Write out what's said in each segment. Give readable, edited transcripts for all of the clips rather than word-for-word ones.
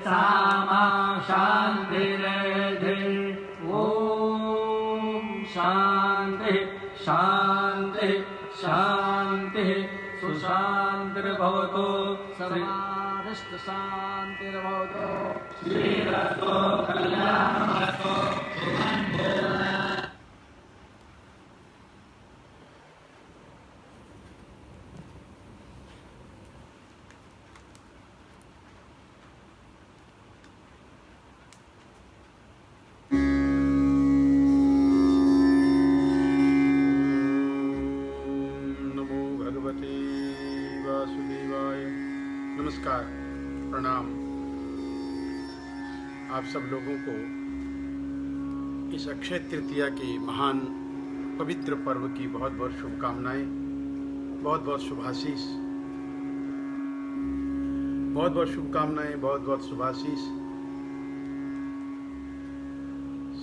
सामा शान्तिरेधि ॐ शान्ति शान्ति शान्ति सुशान्तिर्भवतु सर्वारिष्ट शान्तिर्भवतु श्रीरस्तु कल्याणमस्तु नमस्कार, प्रणाम। आप सब लोगों को इस अक्षय तृतीया के महान पवित्र पर्व की बहुत बहुत शुभकामनाएं, बहुत बहुत शुभाशीष, बहुत बहुत शुभकामनाएं, बहुत बहुत शुभाशीष।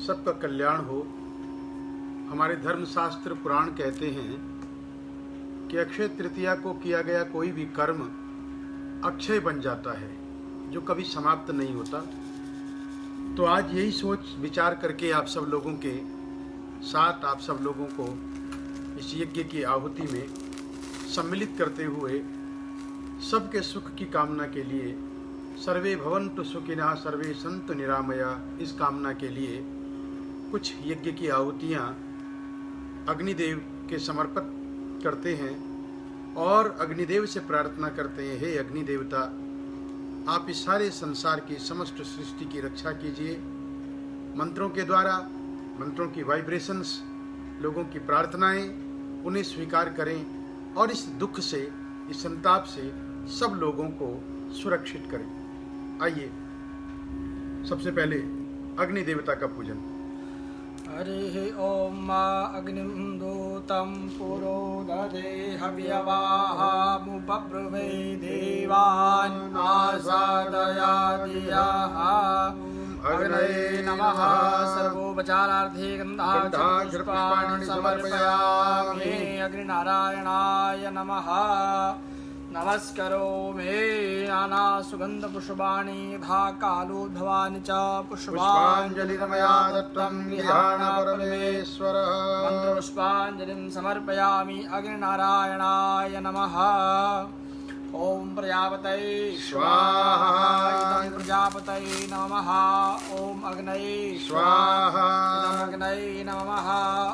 सबका कल्याण हो। हमारे धर्मशास्त्र पुराण कहते हैं कि अक्षय तृतीया को किया गया कोई भी कर्म अक्षय बन जाता है, जो कभी समाप्त नहीं होता। तो आज यही सोच विचार करके आप सब लोगों के साथ, आप सब लोगों को इस यज्ञ की आहुति में सम्मिलित करते हुए सबके सुख की कामना के लिए, सर्वे भवन्तु सुखिनः सर्वे सन्तु निरामया, इस कामना के लिए कुछ यज्ञ की आहुतियाँ अग्निदेव के समर्पित करते हैं और अग्निदेव से प्रार्थना करते हैं, हे अग्निदेवता, आप इस सारे संसार की समस्त सृष्टि की रक्षा कीजिए। मंत्रों के द्वारा, मंत्रों की वाइब्रेशंस, लोगों की प्रार्थनाएं उन्हें स्वीकार करें और इस दुख से, इस संताप से सब लोगों को सुरक्षित करें। आइए सबसे पहले अग्निदेवता का पूजन। हरि ओम अग्निं दूतं पुरोदधे हव्यवाहामुपब्रुवे देवान् आसादयादियाः अग्नये नमः। सर्वोपचारार्थे गन्धाक्षपुष्पाणि समर्पयामि। अग्निनारायणाय नमः। नमस्करो मे नाना सुगंध पुष्पाणि यथा कालोद्भवानि च पुष्पाञ्जलिर्मया दत्तं निधान परमेश्वरः। मन्त्रपुष्पाञ्जलिं समर्पयामि। अग्निनारायणाय नमः। ओम प्रजापतये स्वाहा। इदं प्रजापतये नमः। ओम अग्नये स्वाहा। इदं अग्नये नमः।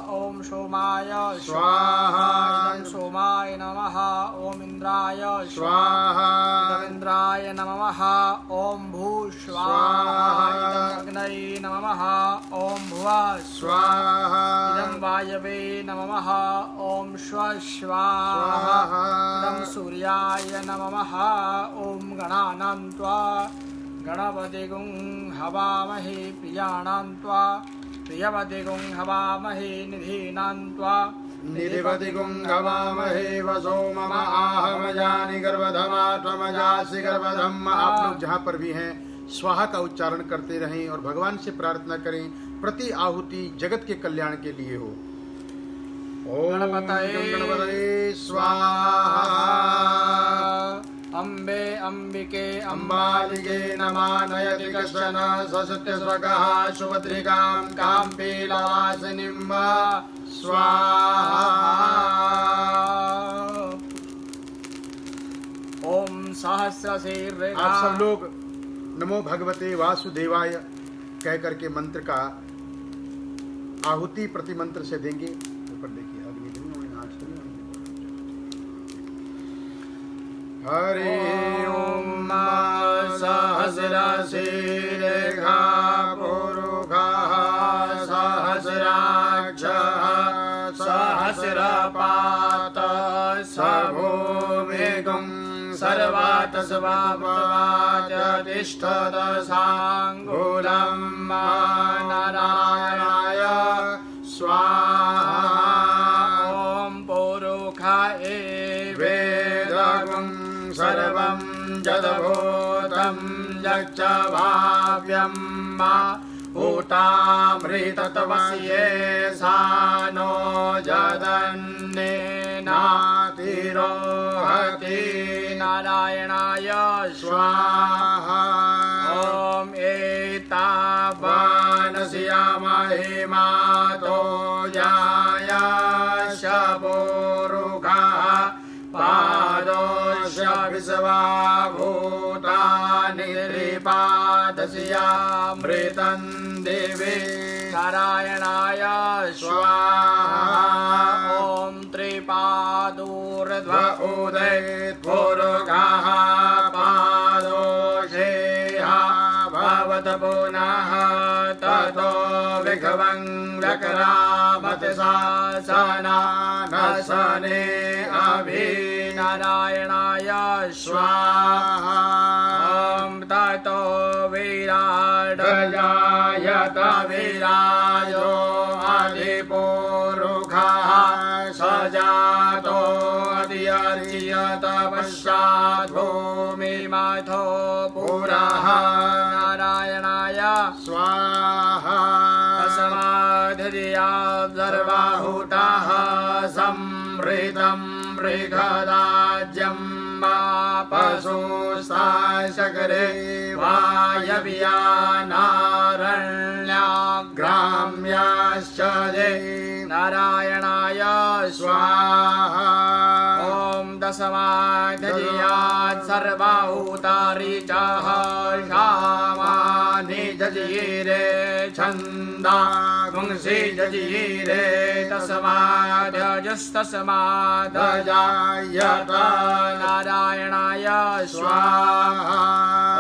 ओम सोमाय स्वाहा। इदं सोमाय नमः। ओम इंद्राय स्वाहा। इदं इंद्राय नमः। ओम भू स्वाहा। इदं अग्नये नमः। ओम भुवः स्वाहा। इदं वायवे नमः। ओम स्व स्वाहा। इदं सूर्याय नमः। ओम गणानां त्वा गणपतिगुं हवामहे प्रियाणां त्वा प्रियपतिगुं हवामहे निधीनां त्वा निधिपतिगुं हवामहे वसो मम आहमजानि गर्भधमा त्वमजासि गर्भधम्। आप लोग जहाँ पर भी हैं स्वाहा का उच्चारण करते रहें और भगवान से प्रार्थना करें प्रति आहुति जगत के कल्याण के लिए हो। ओम गणपतये स्वाहा। अम्बे अम्बिके अम्बालिके नमः। नयति कश्चन ससत्यस्वकः सुभद्रिकां काम्पीलवासिनीं स्वाहा। ओम सहस्रशीर्षा। आप सब लोग नमो भगवते वासुदेवाय कह करके मंत्र का आहुति प्रति मंत्र से देंगे। ऊपर देखिए हरि ओम सहस्रशीर्षा पुरुषः सहस्राक्षः सहस्रपात सभूमिगुं सर्वातस्वापवाच तिष्ठत साङ्गुलं नारायणाय स्वाहा। ओम पौरुखाये वेदगुं सर्वं यद्भूतं यच्च भाव्यं ऊतामृतत्वस्ये सानो जदन्नेनातिरोहति नारायणाय स्वाहा। सर्वभूतानि त्रिपादस्यामृतं देवे नारायणाय स्वाहा ॐ त्रिपादोर्ध्व उदयत्पुरुषः पादोषेहा भवत पुनः ततो विघवं व्यक्रामत शासना नसने अभिनारायणाय स्वाहा ॐ ततो विराडयायत विराजो अधिपुरुषः सजातो अधियर्यत पश्चात् भूमिमथो पुरः नारायणाय स्वाहा तस्माद्धिया सर्वाहुताः संहृतं मृगराज्यं पशुस्ताशकरे वायव्यानारण्याग्राम्याश्च ये नारायणाय स्वाहा ॐ दशमाधियात् सर्वाहुतारि च शामानि जजीरे छन्दा पुंसि जजीरे तस्मादजस्तस्मादजायत नारायणाय स्वाहा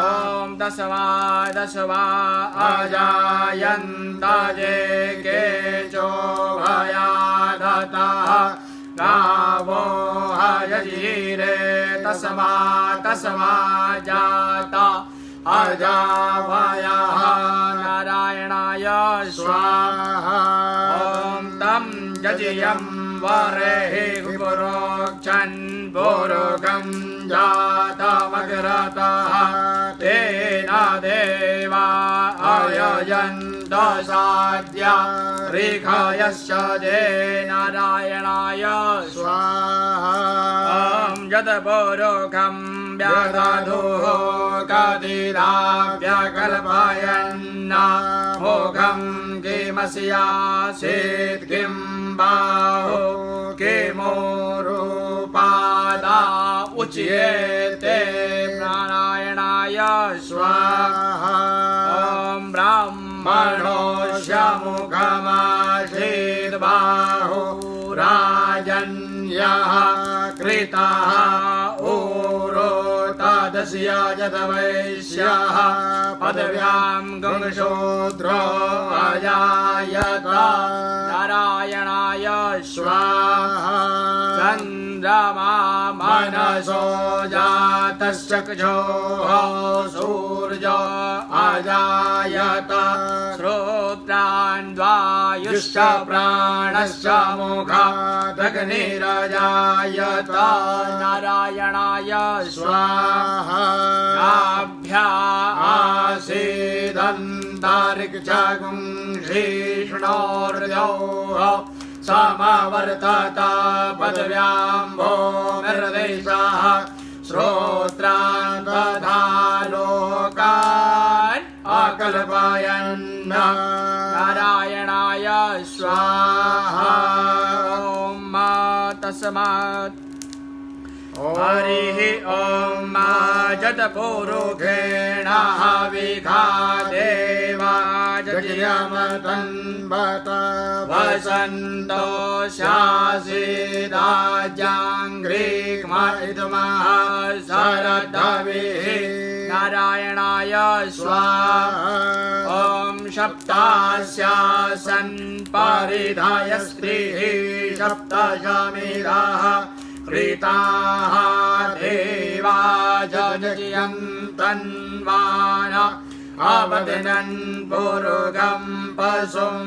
ॐ दशवा अजायन्त ये केचो भयादतः गावो हजजीरे तस्मा जाता अजावयः नारायणाय स्वाहा ॐ तं जजियं वरेहि पुरोक्षन् पुरुगं जातमग्रतः तेन देवा अयजन्त साद्या ऋखयश्च ये नारायणाय स्वाहा ॐ यद्पुरुषं व्यदधुः कदिदाव्यकल्पयन्न मोघं किमस्यासीत् किं बाहो किमोरुपादा उच्येते नारायणाय स्वाहा ॐ ब्राह्मणोऽस्य मुखमासीत् बाहो राजन्यः कृतः ऊरो तदस्य यद्वैश्यः पदव्यां गंशूद्रो अजायत नारायणाय स्वाहा चन्द्रमा मनसो जातश्चक्षुः सूर्यो अजायत श्रोत्रान्वायुश्च प्राणश्च मुखादग्निरजायत नारायणाय स्वाहा नाभ्या आसीदन्तरिक्षगुं श्रीष्णोर्योः समवर्तत पदव्यां भूमिर्देशः श्रोत्रान् तथा लोकान् अकल्पयन् नारायणाय स्वाहा ॐ तस्मात् हरिः ॐ जतपुरुषेण हविखा देवा जयमतन्वत वसन्तो शासीदाजाङ्घ्रिग्महितमः शरदभिः नारायणाय स्वाहा ॐ सप्तास्यासन् परिधाय स्त्रीः सप्तशमिदाः कृताः देवा जनयं तन्वान अवदनन् पुरुगं पशुं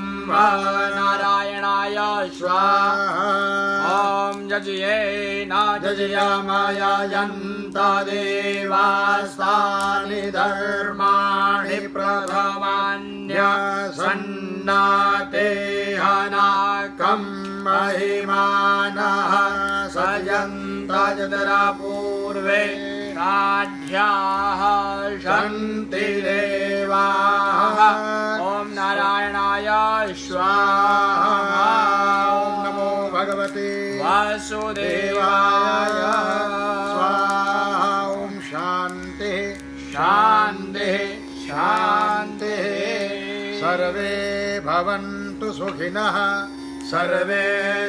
नारायणाय स्वाहा ॐ जजयेन जजयामयन्त देवास्तानि धर्माणि प्रथमान्यसन्नाते हनाकं महिमानः सयन्त जतरा पूर्वे राध्याः सन्ति देवाः ॐ नारायणाय स्वाहा ॐ नमो भगवते वासुदेवाय स्वाहा ॐ सर्वे भवन्तु सुखिनः सर्वे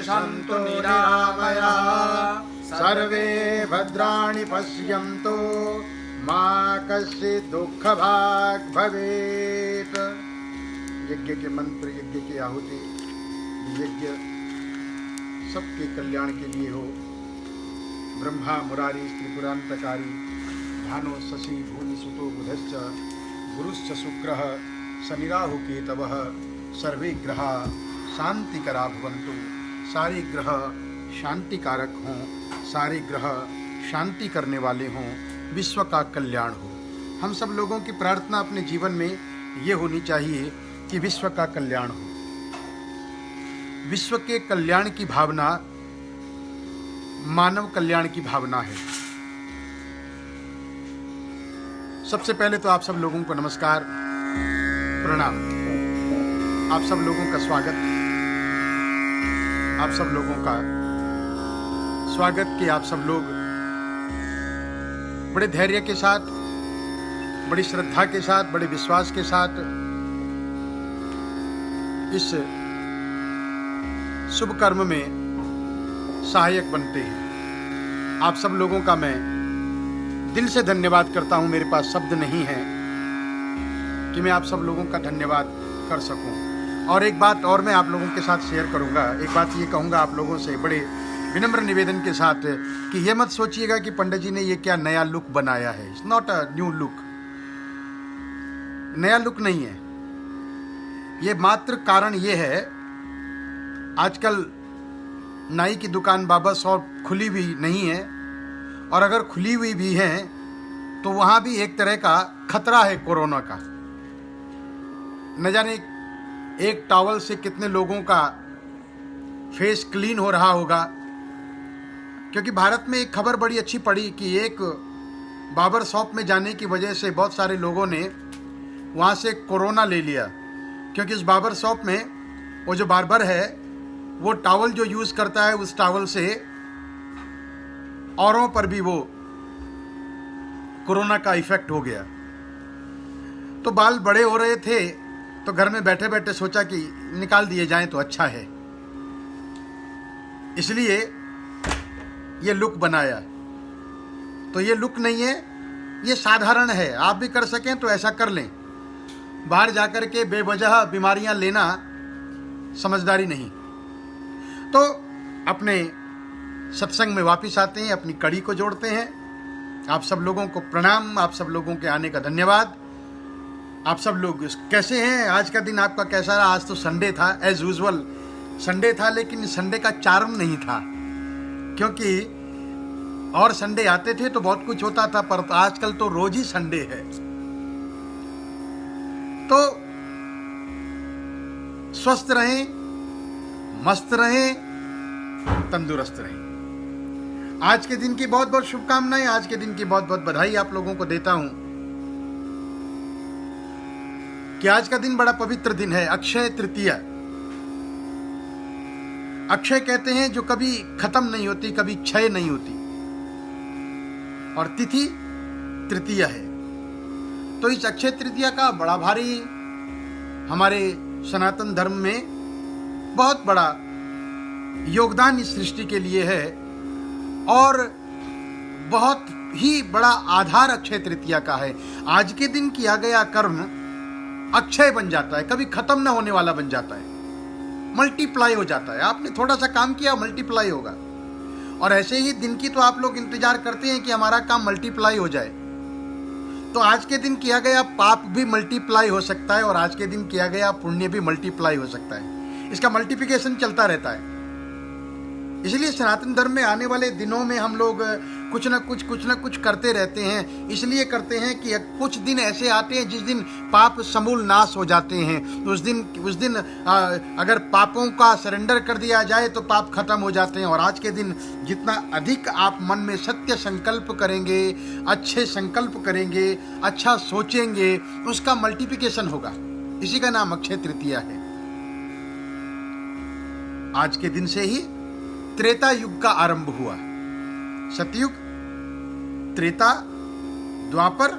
सन्तु निरामयाः सर्वे भद्राणि पश्यन्तु मा कश्चित् दुःखभाग् भवेत्। यज्ञ के मंत्र, यज्ञ की आहुति, यज्ञ सबके कल्याण के लिए हो। ब्रह्मा मुरारी त्रिपुरांतकारी भानो शशि भूमि सुतो बुधश्च गुरुश्च शुक्रः शनिराहु केतवः सर्वे ग्रहा शांतिकरा भवन्तु। सारे ग्रह शांतिकारक हों, सारे ग्रह शांति करने वाले हों, विश्व का कल्याण हो। हम सब लोगों की प्रार्थना अपने जीवन में ये होनी चाहिए कि विश्व का कल्याण हो। विश्व के कल्याण की भावना मानव कल्याण की भावना है। सबसे पहले तो आप सब लोगों को नमस्कार, प्रणाम। आप सब लोगों का स्वागत, आप सब लोगों का स्वागत कि आप सब लोग बड़े धैर्य के साथ, बड़ी श्रद्धा के साथ, बड़े विश्वास के साथ इस शुभ कर्म में सहायक बनते हैं। आप सब लोगों का मैं दिल से धन्यवाद करता हूं। मेरे पास शब्द नहीं है कि मैं आप सब लोगों का धन्यवाद कर सकूं। और एक बात और मैं आप लोगों के साथ शेयर करूंगा। एक बात ये कहूंगा आप लोगों से बड़े विनम्र निवेदन के साथ कि ये मत सोचिएगा कि पंडित जी ने ये क्या नया लुक बनाया है। It's not a new look. नया लुक नहीं है ये। मात्र कारण ये है, आजकल नाई की दुकान बाबा शॉप खुली हुई नहीं है, और अगर खुली हुई भी है तो वहाँ भी एक तरह का खतरा है कोरोना का। न जाने एक टॉवल से कितने लोगों का फेस क्लीन हो रहा होगा। क्योंकि भारत में एक खबर बड़ी अच्छी पड़ी कि एक बाबर शॉप में जाने की वजह से बहुत सारे लोगों ने वहाँ से कोरोना ले लिया। क्योंकि उस बाबर शॉप में वो जो बार्बर है वो टॉवल जो यूज़ करता है, उस टॉवल से औरों पर भी वो कोरोना का इफेक्ट हो गया। तो बाल बड़े हो रहे थे तो घर में बैठे बैठे सोचा कि निकाल दिए जाएं तो अच्छा है, इसलिए ये लुक बनाया। तो ये लुक नहीं है, ये साधारण है। आप भी कर सकें तो ऐसा कर लें। बाहर जाकर के बेवजह बीमारियां लेना समझदारी नहीं। तो अपने सत्संग में वापस आते हैं, अपनी कड़ी को जोड़ते हैं। आप सब लोगों को प्रणाम, आप सब लोगों के आने का धन्यवाद। आप सब लोग कैसे हैं? आज का दिन आपका कैसा रहा? आज तो संडे था, एज यूजुअल संडे था, लेकिन संडे का चार्म नहीं था। क्योंकि और संडे आते थे तो बहुत कुछ होता था, पर आजकल तो रोज ही संडे है। तो स्वस्थ रहें, मस्त रहें, तंदुरुस्त रहें। आज के दिन की बहुत बहुत शुभकामनाएं, आज के दिन की बहुत बहुत बधाई आप लोगों को देता हूं कि आज का दिन बड़ा पवित्र दिन है, अक्षय तृतीया। अक्षय कहते हैं जो कभी खत्म नहीं होती, कभी क्षय नहीं होती, और तिथि तृतीया है। तो इस अक्षय तृतीया का बड़ा भारी हमारे सनातन धर्म में बहुत बड़ा योगदान इस सृष्टि के लिए है, और बहुत ही बड़ा आधार अक्षय तृतीया का है। आज के दिन किया गया कर्म अक्षय बन जाता है, कभी खत्म ना होने वाला बन जाता है, मल्टीप्लाई हो जाता है। आपने थोड़ा सा काम किया, मल्टीप्लाई होगा। और ऐसे ही दिन की तो आप लोग इंतजार करते हैं कि हमारा काम मल्टीप्लाई हो जाए। तो आज के दिन किया गया पाप भी मल्टीप्लाई हो सकता है, और आज के दिन किया गया पुण्य भी मल्टीप्लाई हो सकता है। इसका मल्टीप्लिकेशन चलता रहता है। इसलिए सनातन धर्म में आने वाले दिनों में हम लोग कुछ ना कुछ करते रहते हैं। इसलिए करते हैं कि कुछ दिन ऐसे आते हैं जिस दिन पाप समूल नाश हो जाते हैं। उस दिन अगर पापों का सरेंडर कर दिया जाए तो पाप खत्म हो जाते हैं। और आज के दिन जितना अधिक आप मन में सत्य संकल्प करेंगे, अच्छे संकल्प करेंगे, अच्छा सोचेंगे, उसका मल्टीप्लिकेशन होगा। इसी का नाम अक्षय तृतीया है। आज के दिन से ही त्रेता युग का आरंभ हुआ। सतयुग, त्रेता, द्वापर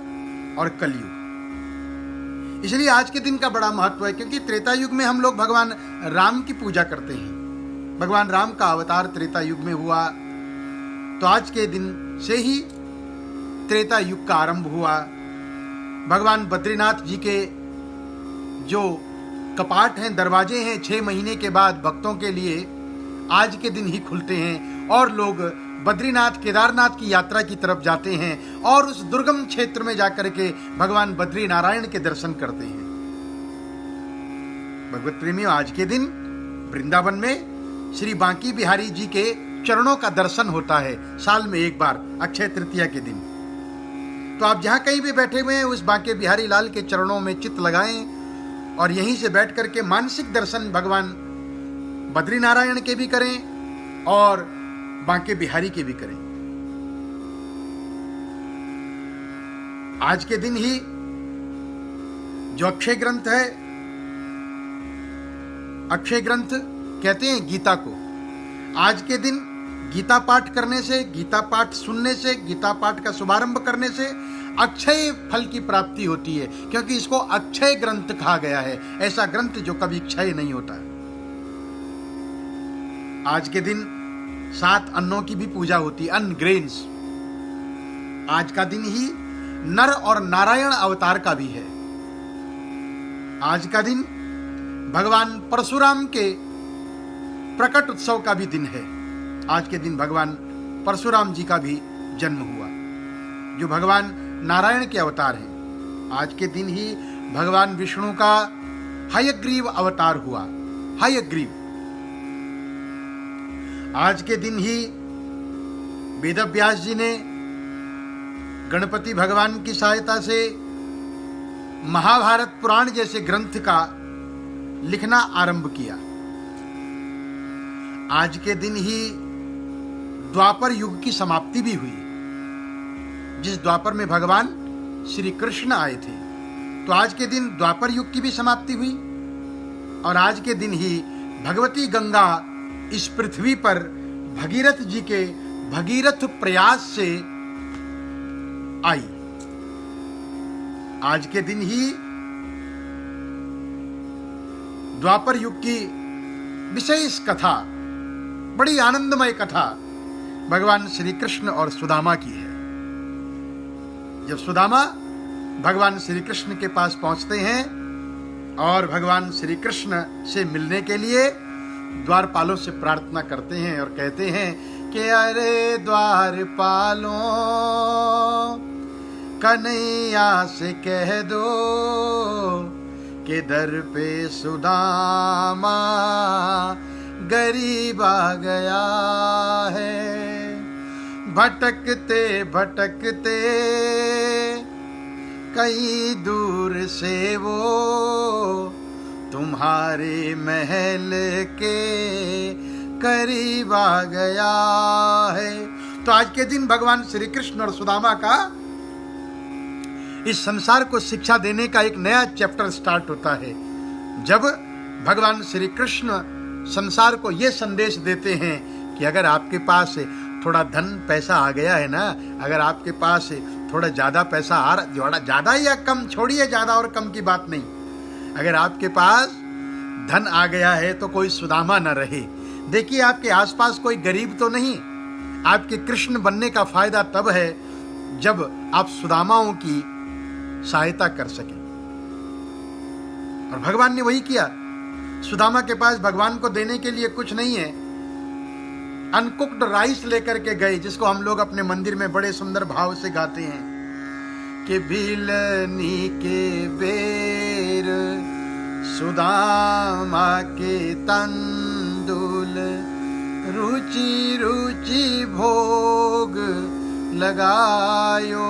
और कलयुग, इसलिए आज के दिन का बड़ा महत्व है, क्योंकि त्रेता युग में हम लोग भगवान राम की पूजा करते हैं। भगवान राम का अवतार त्रेता युग में हुआ, तो आज के दिन से ही त्रेता युग का आरंभ हुआ। भगवान बद्रीनाथ जी के जो कपाट हैं, दरवाजे हैं, 6 महीने के बाद भक्तों के लिए आज के दिन ही खुलते हैं और लोग बद्रीनाथ केदारनाथ की यात्रा की तरफ जाते हैं और उस दुर्गम क्षेत्र में जाकर के भगवान बद्री नारायण के दर्शन करते हैं। भगवत प्रेमियों, आज के दिन वृंदावन में श्री बांकी बिहारी जी के चरणों का दर्शन होता है साल में एक बार, अक्षय तृतीया के दिन। तो आप जहां कहीं भी बैठे हुए हैं, उस बांके बिहारी लाल के चरणों में चित्त लगाएं और यहीं से बैठ करके मानसिक दर्शन भगवान बद्री नारायण के भी करें और बांके बिहारी के भी करें। आज के दिन ही जो अक्षय ग्रंथ है, अक्षय ग्रंथ कहते हैं गीता को। आज के दिन गीता पाठ करने से, गीता पाठ सुनने से, गीता पाठ का शुभारंभ करने से अक्षय फल की प्राप्ति होती है, क्योंकि इसको अक्षय ग्रंथ कहा गया है, ऐसा ग्रंथ जो कभी क्षय नहीं होता। आज के दिन 7 अन्नों की भी पूजा होती है, अन्न, ग्रेन्स। आज का दिन ही नर और नारायण अवतार का भी है। आज का दिन भगवान परशुराम के प्रकट उत्सव का भी दिन है। आज के दिन भगवान परशुराम जी का भी जन्म हुआ, जो भगवान नारायण के अवतार हैं। आज के दिन ही भगवान विष्णु का हयग्रीव अवतार हुआ, हयग्रीव। आज के दिन ही वेदव्यास जी ने गणपति भगवान की सहायता से महाभारत पुराण जैसे ग्रंथ का लिखना आरंभ किया। आज के दिन ही द्वापर युग की समाप्ति भी हुई, जिस द्वापर में भगवान श्री कृष्ण आए थे। तो आज के दिन द्वापर युग की भी समाप्ति हुई और आज के दिन ही भगवती गंगा इस पृथ्वी पर भगीरथ जी के भगीरथ प्रयास से आई। आज के दिन ही द्वापर युग की विशेष कथा, बड़ी आनंदमय कथा भगवान श्री कृष्ण और सुदामा की है। जब सुदामा भगवान श्री कृष्ण के पास पहुंचते हैं और भगवान श्री कृष्ण से मिलने के लिए द्वारपालों से प्रार्थना करते हैं और कहते हैं कि अरे द्वारपालों, कन्हैया से कह दो कि दर पे सुदामा गरीब आ गया है। भटकते भटकते कहीं दूर से वो तुम्हारे महल के करीब आ गया है। तो आज के दिन भगवान श्री कृष्ण और सुदामा का इस संसार को शिक्षा देने का एक नया चैप्टर स्टार्ट होता है, जब भगवान श्री कृष्ण संसार को यह संदेश देते हैं कि अगर आपके पास थोड़ा धन पैसा आ गया है ना, अगर आपके पास थोड़ा ज्यादा पैसा आ रहा, ज्यादा या कम छोड़िए, ज्यादा और कम की बात नहीं, अगर आपके पास धन आ गया है तो कोई सुदामा न रहे। देखिए, आपके आसपास कोई गरीब तो नहीं। आपके कृष्ण बनने का फायदा तब है जब आप सुदामाओं की सहायता कर सकें, और भगवान ने वही किया। सुदामा के पास भगवान को देने के लिए कुछ नहीं है। अनकुक्ड राइस लेकर के गए, जिसको हम लोग अपने मंदिर में बड़े सुंदर भाव से गाते हैं कि बिलनी के बेर सुदामा के तंदुल, रुचि रुचि भोग लगायो,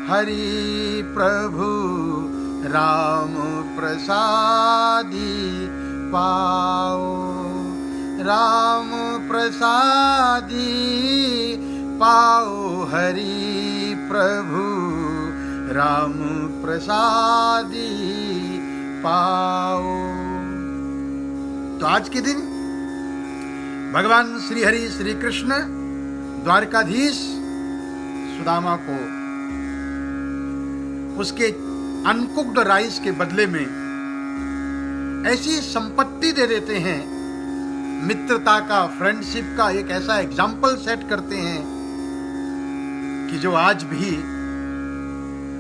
हरि प्रभु राम प्रसादी पाओ, राम प्रसादी पाओ, हरि प्रभु राम प्रसादी पाओ। तो आज के दिन भगवान श्री हरि श्री कृष्ण द्वारकाधीश सुदामा को उसके अनकुक्ड राइस के बदले में ऐसी संपत्ति दे देते हैं, मित्रता का, फ्रेंडशिप का एक ऐसा एग्जाम्पल सेट करते हैं कि जो आज भी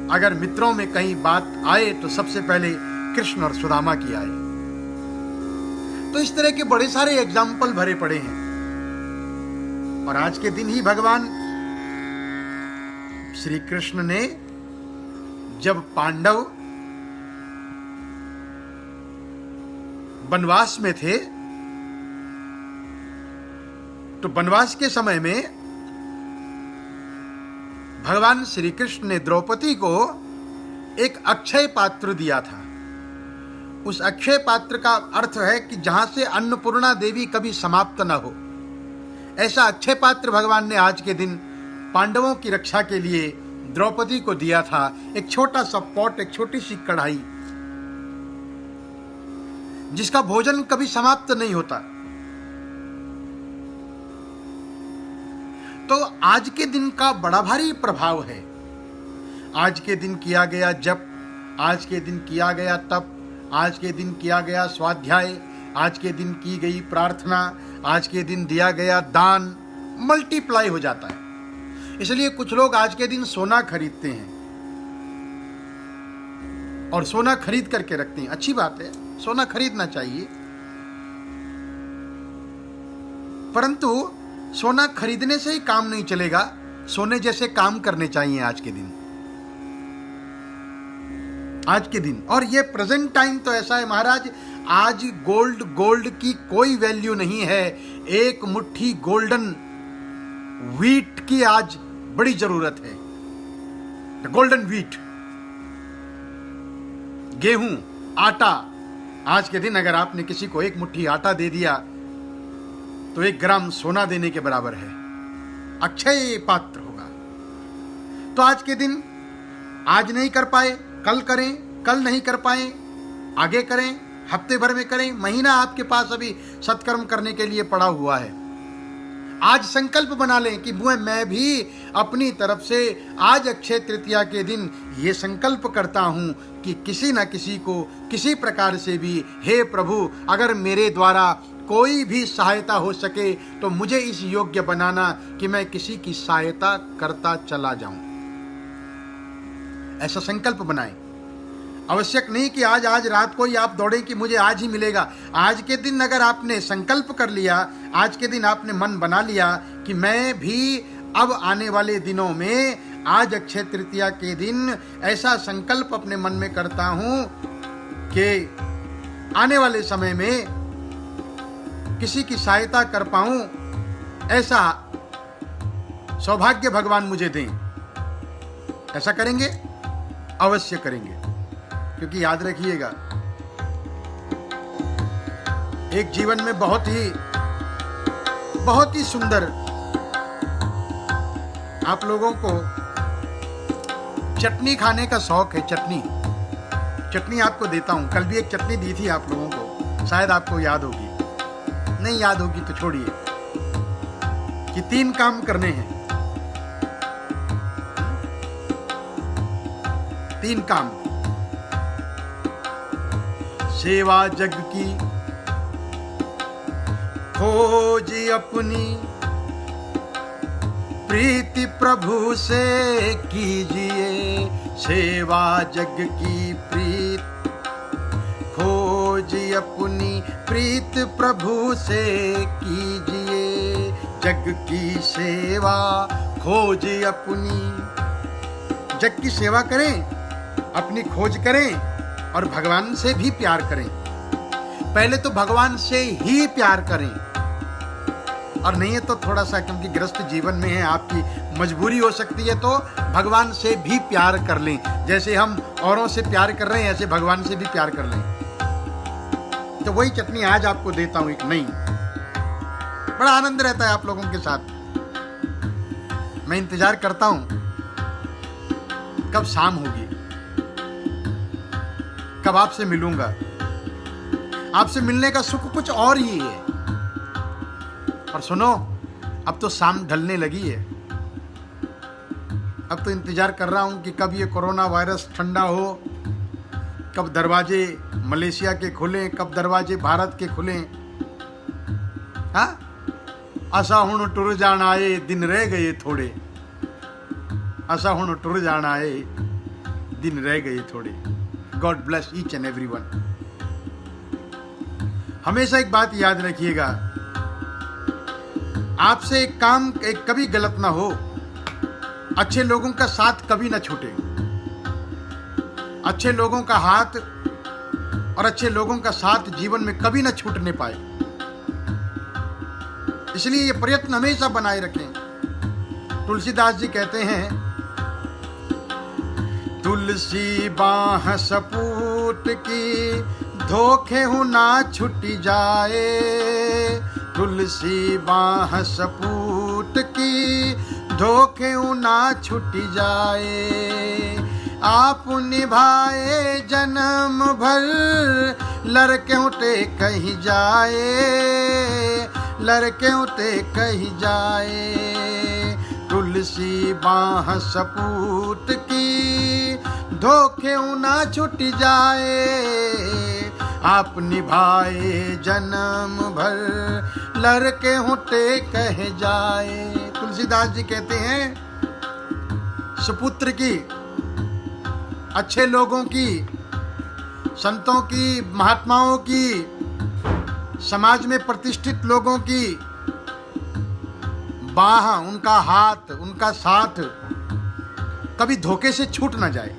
अगर मित्रों में कहीं बात आए तो सबसे पहले कृष्ण और सुदामा की आए। तो इस तरह के बड़े सारे एग्जाम्पल भरे पड़े हैं। और आज के दिन ही भगवान श्री कृष्ण ने जब पांडव वनवास में थे तो वनवास के समय में भगवान श्री कृष्ण ने द्रौपदी को एक अक्षय पात्र दिया था। उस अक्षय पात्र का अर्थ है कि जहां से अन्नपूर्णा देवी कभी समाप्त न हो, ऐसा अक्षय पात्र भगवान ने आज के दिन पांडवों की रक्षा के लिए द्रौपदी को दिया था। एक छोटा सा पॉट, एक छोटी सी कढ़ाई, जिसका भोजन कभी समाप्त नहीं होता। तो आज के दिन का बड़ा भारी प्रभाव है। आज के दिन किया गया जप, आज के दिन किया गया तप, आज के दिन किया गया स्वाध्याय, आज के दिन की गई प्रार्थना, आज के दिन दिया गया दान मल्टीप्लाई हो जाता है। इसलिए कुछ लोग आज के दिन सोना खरीदते हैं और सोना खरीद करके रखते हैं। अच्छी बात है, सोना खरीदना चाहिए, परंतु सोना खरीदने से ही काम नहीं चलेगा। सोने जैसे काम करने चाहिए आज के दिन। आज के दिन और ये प्रेजेंट टाइम तो ऐसा है महाराज, आज गोल्ड की कोई वैल्यू नहीं है। एक मुट्ठी गोल्डन व्हीट की आज बड़ी जरूरत है। गोल्डन व्हीट, गेहूं, आटा। आज के दिन अगर आपने किसी को एक मुट्ठी आटा दे दिया तो 1 ग्राम सोना देने के बराबर है। अक्षय पात्र होगा। तो आज के दिन आज नहीं कर पाए कल करें, कल नहीं कर पाए आगे करें, हफ्ते भर में करें, महीना आपके पास अभी सत्कर्म करने के लिए पड़ा हुआ है। आज संकल्प बना लें कि मैं भी अपनी तरफ से आज अक्षय तृतीया के दिन ये संकल्प करता हूं कि किसी न किसी को किसी प्रकार से भी, हे प्रभु, अगर मेरे द्वारा कोई भी सहायता हो सके तो मुझे इस योग्य बनाना कि मैं किसी की सहायता करता चला जाऊं। ऐसा संकल्प बनाएं। आवश्यक नहीं कि आज रात को ही आप दौड़ें कि मुझे आज ही मिलेगा। आज के दिन अगर आपने संकल्प कर लिया, आज के दिन आपने मन बना लिया कि मैं भी अब आने वाले दिनों में आज अक्षय तृतीया के दिन ऐसा संकल्प अपने मन में करता हूं कि आने वाले समय में किसी की सहायता कर पाऊं, ऐसा सौभाग्य भगवान मुझे दें। ऐसा करेंगे, अवश्य करेंगे, क्योंकि याद रखिएगा एक जीवन में बहुत ही सुंदर आप लोगों को चटनी खाने का शौक है। चटनी आपको देता हूं। कल भी एक चटनी दी थी आप लोगों को, शायद आपको याद होगी। नहीं याद होगी तो छोड़िए, कि 3 काम करने हैं। 3 काम। सेवा जग की खोज अपनी, प्रीति प्रभु से कीजिए। सेवा जग की प्रीत खोज अपनी, प्रीत प्रभु से कीजिए। जग की सेवा खोज अपनी। जग की सेवा करें, अपनी खोज करें और भगवान से भी प्यार करें। पहले तो भगवान से ही प्यार करें, और नहीं है तो थोड़ा सा, क्योंकि गृहस्थ जीवन में है, आपकी मजबूरी हो सकती है, तो भगवान से भी प्यार कर लें। जैसे हम औरों से प्यार कर रहे हैं, ऐसे भगवान से भी प्यार कर लें। तो वही चटनी आज आपको देता हूं एक नई। बड़ा आनंद रहता है आप लोगों के साथ। मैं इंतजार करता हूं कब शाम होगी, कब आपसे मिलूंगा। आपसे मिलने का सुख कुछ और ही है। और सुनो, अब तो शाम ढलने लगी है। अब तो इंतजार कर रहा हूं कि कब ये कोरोना वायरस ठंडा हो कब दरवाजे मलेशिया के खुलें, कब दरवाजे भारत के खुलें। हाँ, असा हुण टुर जान आए, दिन रह गए थोड़े। असा हुण टुर जान आए, दिन रह गए थोड़े। God bless each and everyone. हमेशा एक बात याद रखिएगा, आपसे एक काम कभी गलत ना हो। अच्छे लोगों का साथ कभी ना छूटे। अच्छे लोगों का हाथ और अच्छे लोगों का साथ जीवन में कभी ना छूटने पाए। इसलिए ये प्रयत्न हमेशा बनाए रखें। तुलसीदास जी कहते हैं, तुलसी बाह सपूत की, धोखे हूं ना छुटी जाए। तुलसी बाह सपूत की, धोखे हूं ना छुटी जाए। आप निभाए जन्म भर, लड़के उठे कहीं जाए। लड़के उठे कहीं जाए। तुलसी बाह सपूत की, धोखे ना छूट जाए। आप निभाए जन्म भर, लड़के होते कह जाए। तुलसीदास जी कहते हैं, सुपुत्र की, अच्छे लोगों की, संतों की, महात्माओं की, समाज में प्रतिष्ठित लोगों की बाह, उनका हाथ, उनका साथ कभी धोखे से छूट ना जाए।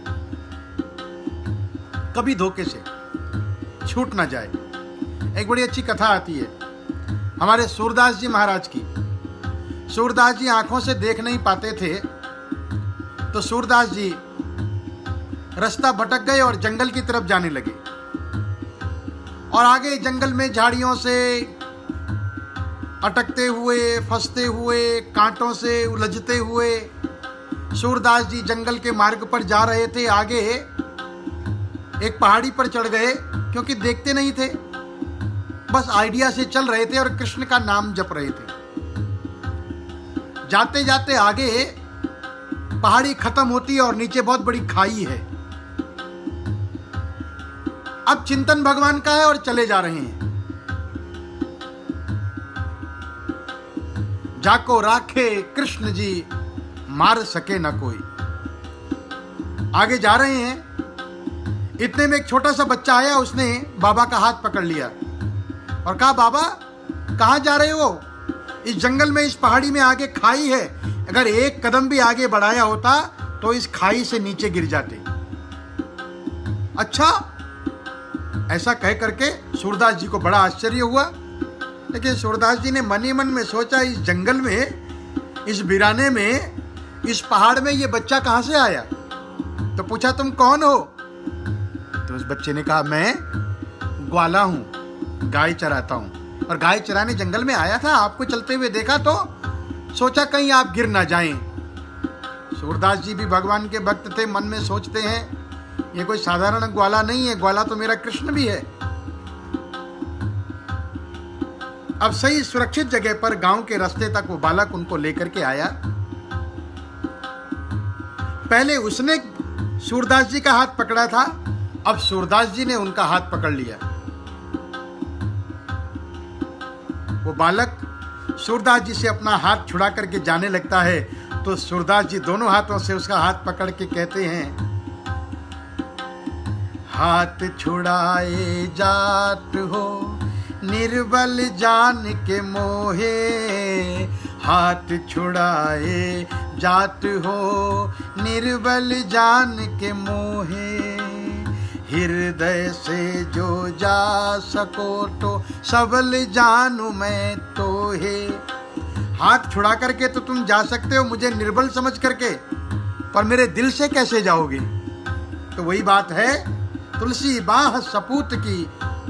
कभी धोखे से छूट ना जाए। एक बड़ी अच्छी कथा आती है हमारे सूरदास जी महाराज की। सूरदास जी आंखों से देख नहीं पाते थे, तो सूरदास जी रास्ता भटक गए और जंगल की तरफ जाने लगे। और आगे जंगल में झाड़ियों से अटकते हुए, फंसते हुए, कांटों से उलझते हुए सूरदास जी जंगल के मार्ग पर जा रहे थे। आगे एक पहाड़ी पर चढ़ गए, क्योंकि देखते नहीं थे, बस आइडिया से चल रहे थे और कृष्ण का नाम जप रहे थे। जाते जाते आगे पहाड़ी खत्म होती है और नीचे बहुत बड़ी खाई है। अब चिंतन भगवान का है और चले जा रहे हैं। जाको राखे कृष्ण जी, मार सके ना कोई। आगे जा रहे हैं, इतने में एक छोटा सा बच्चा आया, उसने बाबा का हाथ पकड़ लिया और कहा, बाबा कहाँ जा रहे हो? इस जंगल में, इस पहाड़ी में आगे खाई है, अगर एक कदम भी आगे बढ़ाया होता तो इस खाई से नीचे गिर जाते। अच्छा, ऐसा कह करके सूरदास जी को बड़ा आश्चर्य हुआ। लेकिन सूरदास जी ने मन ही मन में सोचा, इस जंगल में, इस वीराने में, इस पहाड़ में ये बच्चा कहाँ से आया? तो पूछा, तुम कौन हो? तो उस बच्चे ने कहा, मैं ग्वाला हूँ, गाय चराता हूँ, और गाय चराने जंगल में आया था। आपको चलते हुए देखा तो सोचा कहीं आप गिर ना जाएं। सूरदास जी भी भगवान के भक्त थे, मन में सोचते हैं, ये कोई साधारण ग्वाला नहीं है, ग्वाला तो मेरा कृष्ण भी है। अब सही सुरक्षित जगह पर गांव के रास्ते तक वो बालक उनको लेकर के आया। पहले उसने सूरदास जी का हाथ पकड़ा था, अब सूरदास जी ने उनका हाथ पकड़ लिया। वो बालक सूरदास जी से अपना हाथ छुड़ा करके जाने लगता है, तो सूरदास जी दोनों हाथों से उसका हाथ पकड़ के कहते हैं, हाथ छुड़ाए जात हो, निर्बल जान के मोहे। हाथ छुड़ाए जात हो, निर्बल जान के मोहे। हृदय से जो जा सको तो सबल जानू मैं तो है। हाथ छुड़ा करके तो तुम जा सकते हो मुझे निर्बल समझ करके, पर मेरे दिल से कैसे जाओगे? तो वही बात है, तुलसी बाह सपूत की,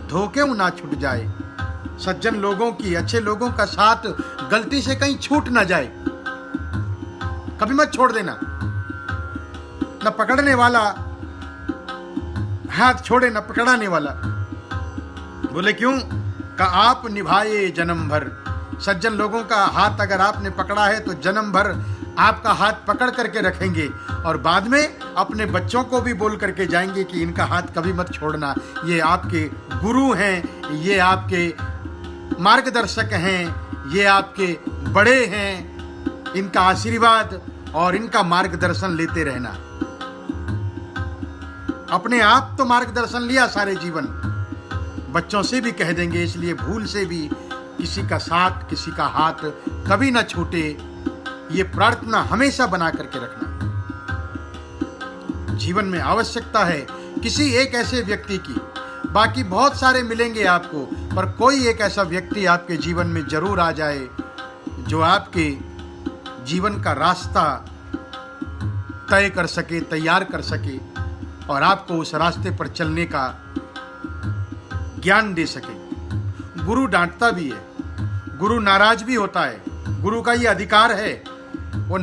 धोखे ना छूट जाए। सज्जन लोगों की, अच्छे लोगों का साथ गलती से कहीं छूट ना जाए, कभी मत छोड़ देना। न पकड़ने वाला हाथ छोड़े, न पकड़ाने वाला। बोले क्यों? का आप निभाए जन्म भर। सज्जन लोगों का हाथ अगर आपने पकड़ा है तो जन्म भर आपका हाथ पकड़ करके रखेंगे और बाद में अपने बच्चों को भी बोल करके जाएंगे कि इनका हाथ कभी मत छोड़ना, ये आपके गुरु हैं, ये आपके मार्गदर्शक हैं, ये आपके बड़े हैं, इनका आशीर्वाद और इनका मार्गदर्शन लेते रहना। अपने आप तो मार्गदर्शन लिया सारे जीवन, बच्चों से भी कह देंगे, इसलिए भूल से भी किसी का साथ, किसी का हाथ कभी ना छूटे, ये प्रार्थना हमेशा बना करके रखना। जीवन में आवश्यकता है किसी एक ऐसे व्यक्ति की, बाकी बहुत सारे मिलेंगे आपको, पर कोई एक ऐसा व्यक्ति आपके जीवन में जरूर आ जाए जो आपके जीवन का रास्ता तय कर सके, तैयार कर सके और आपको उस रास्ते पर चलने का ज्ञान दे सके। गुरु डांटता भी है, गुरु नाराज भी होता है, गुरु का ये अधिकार है, वो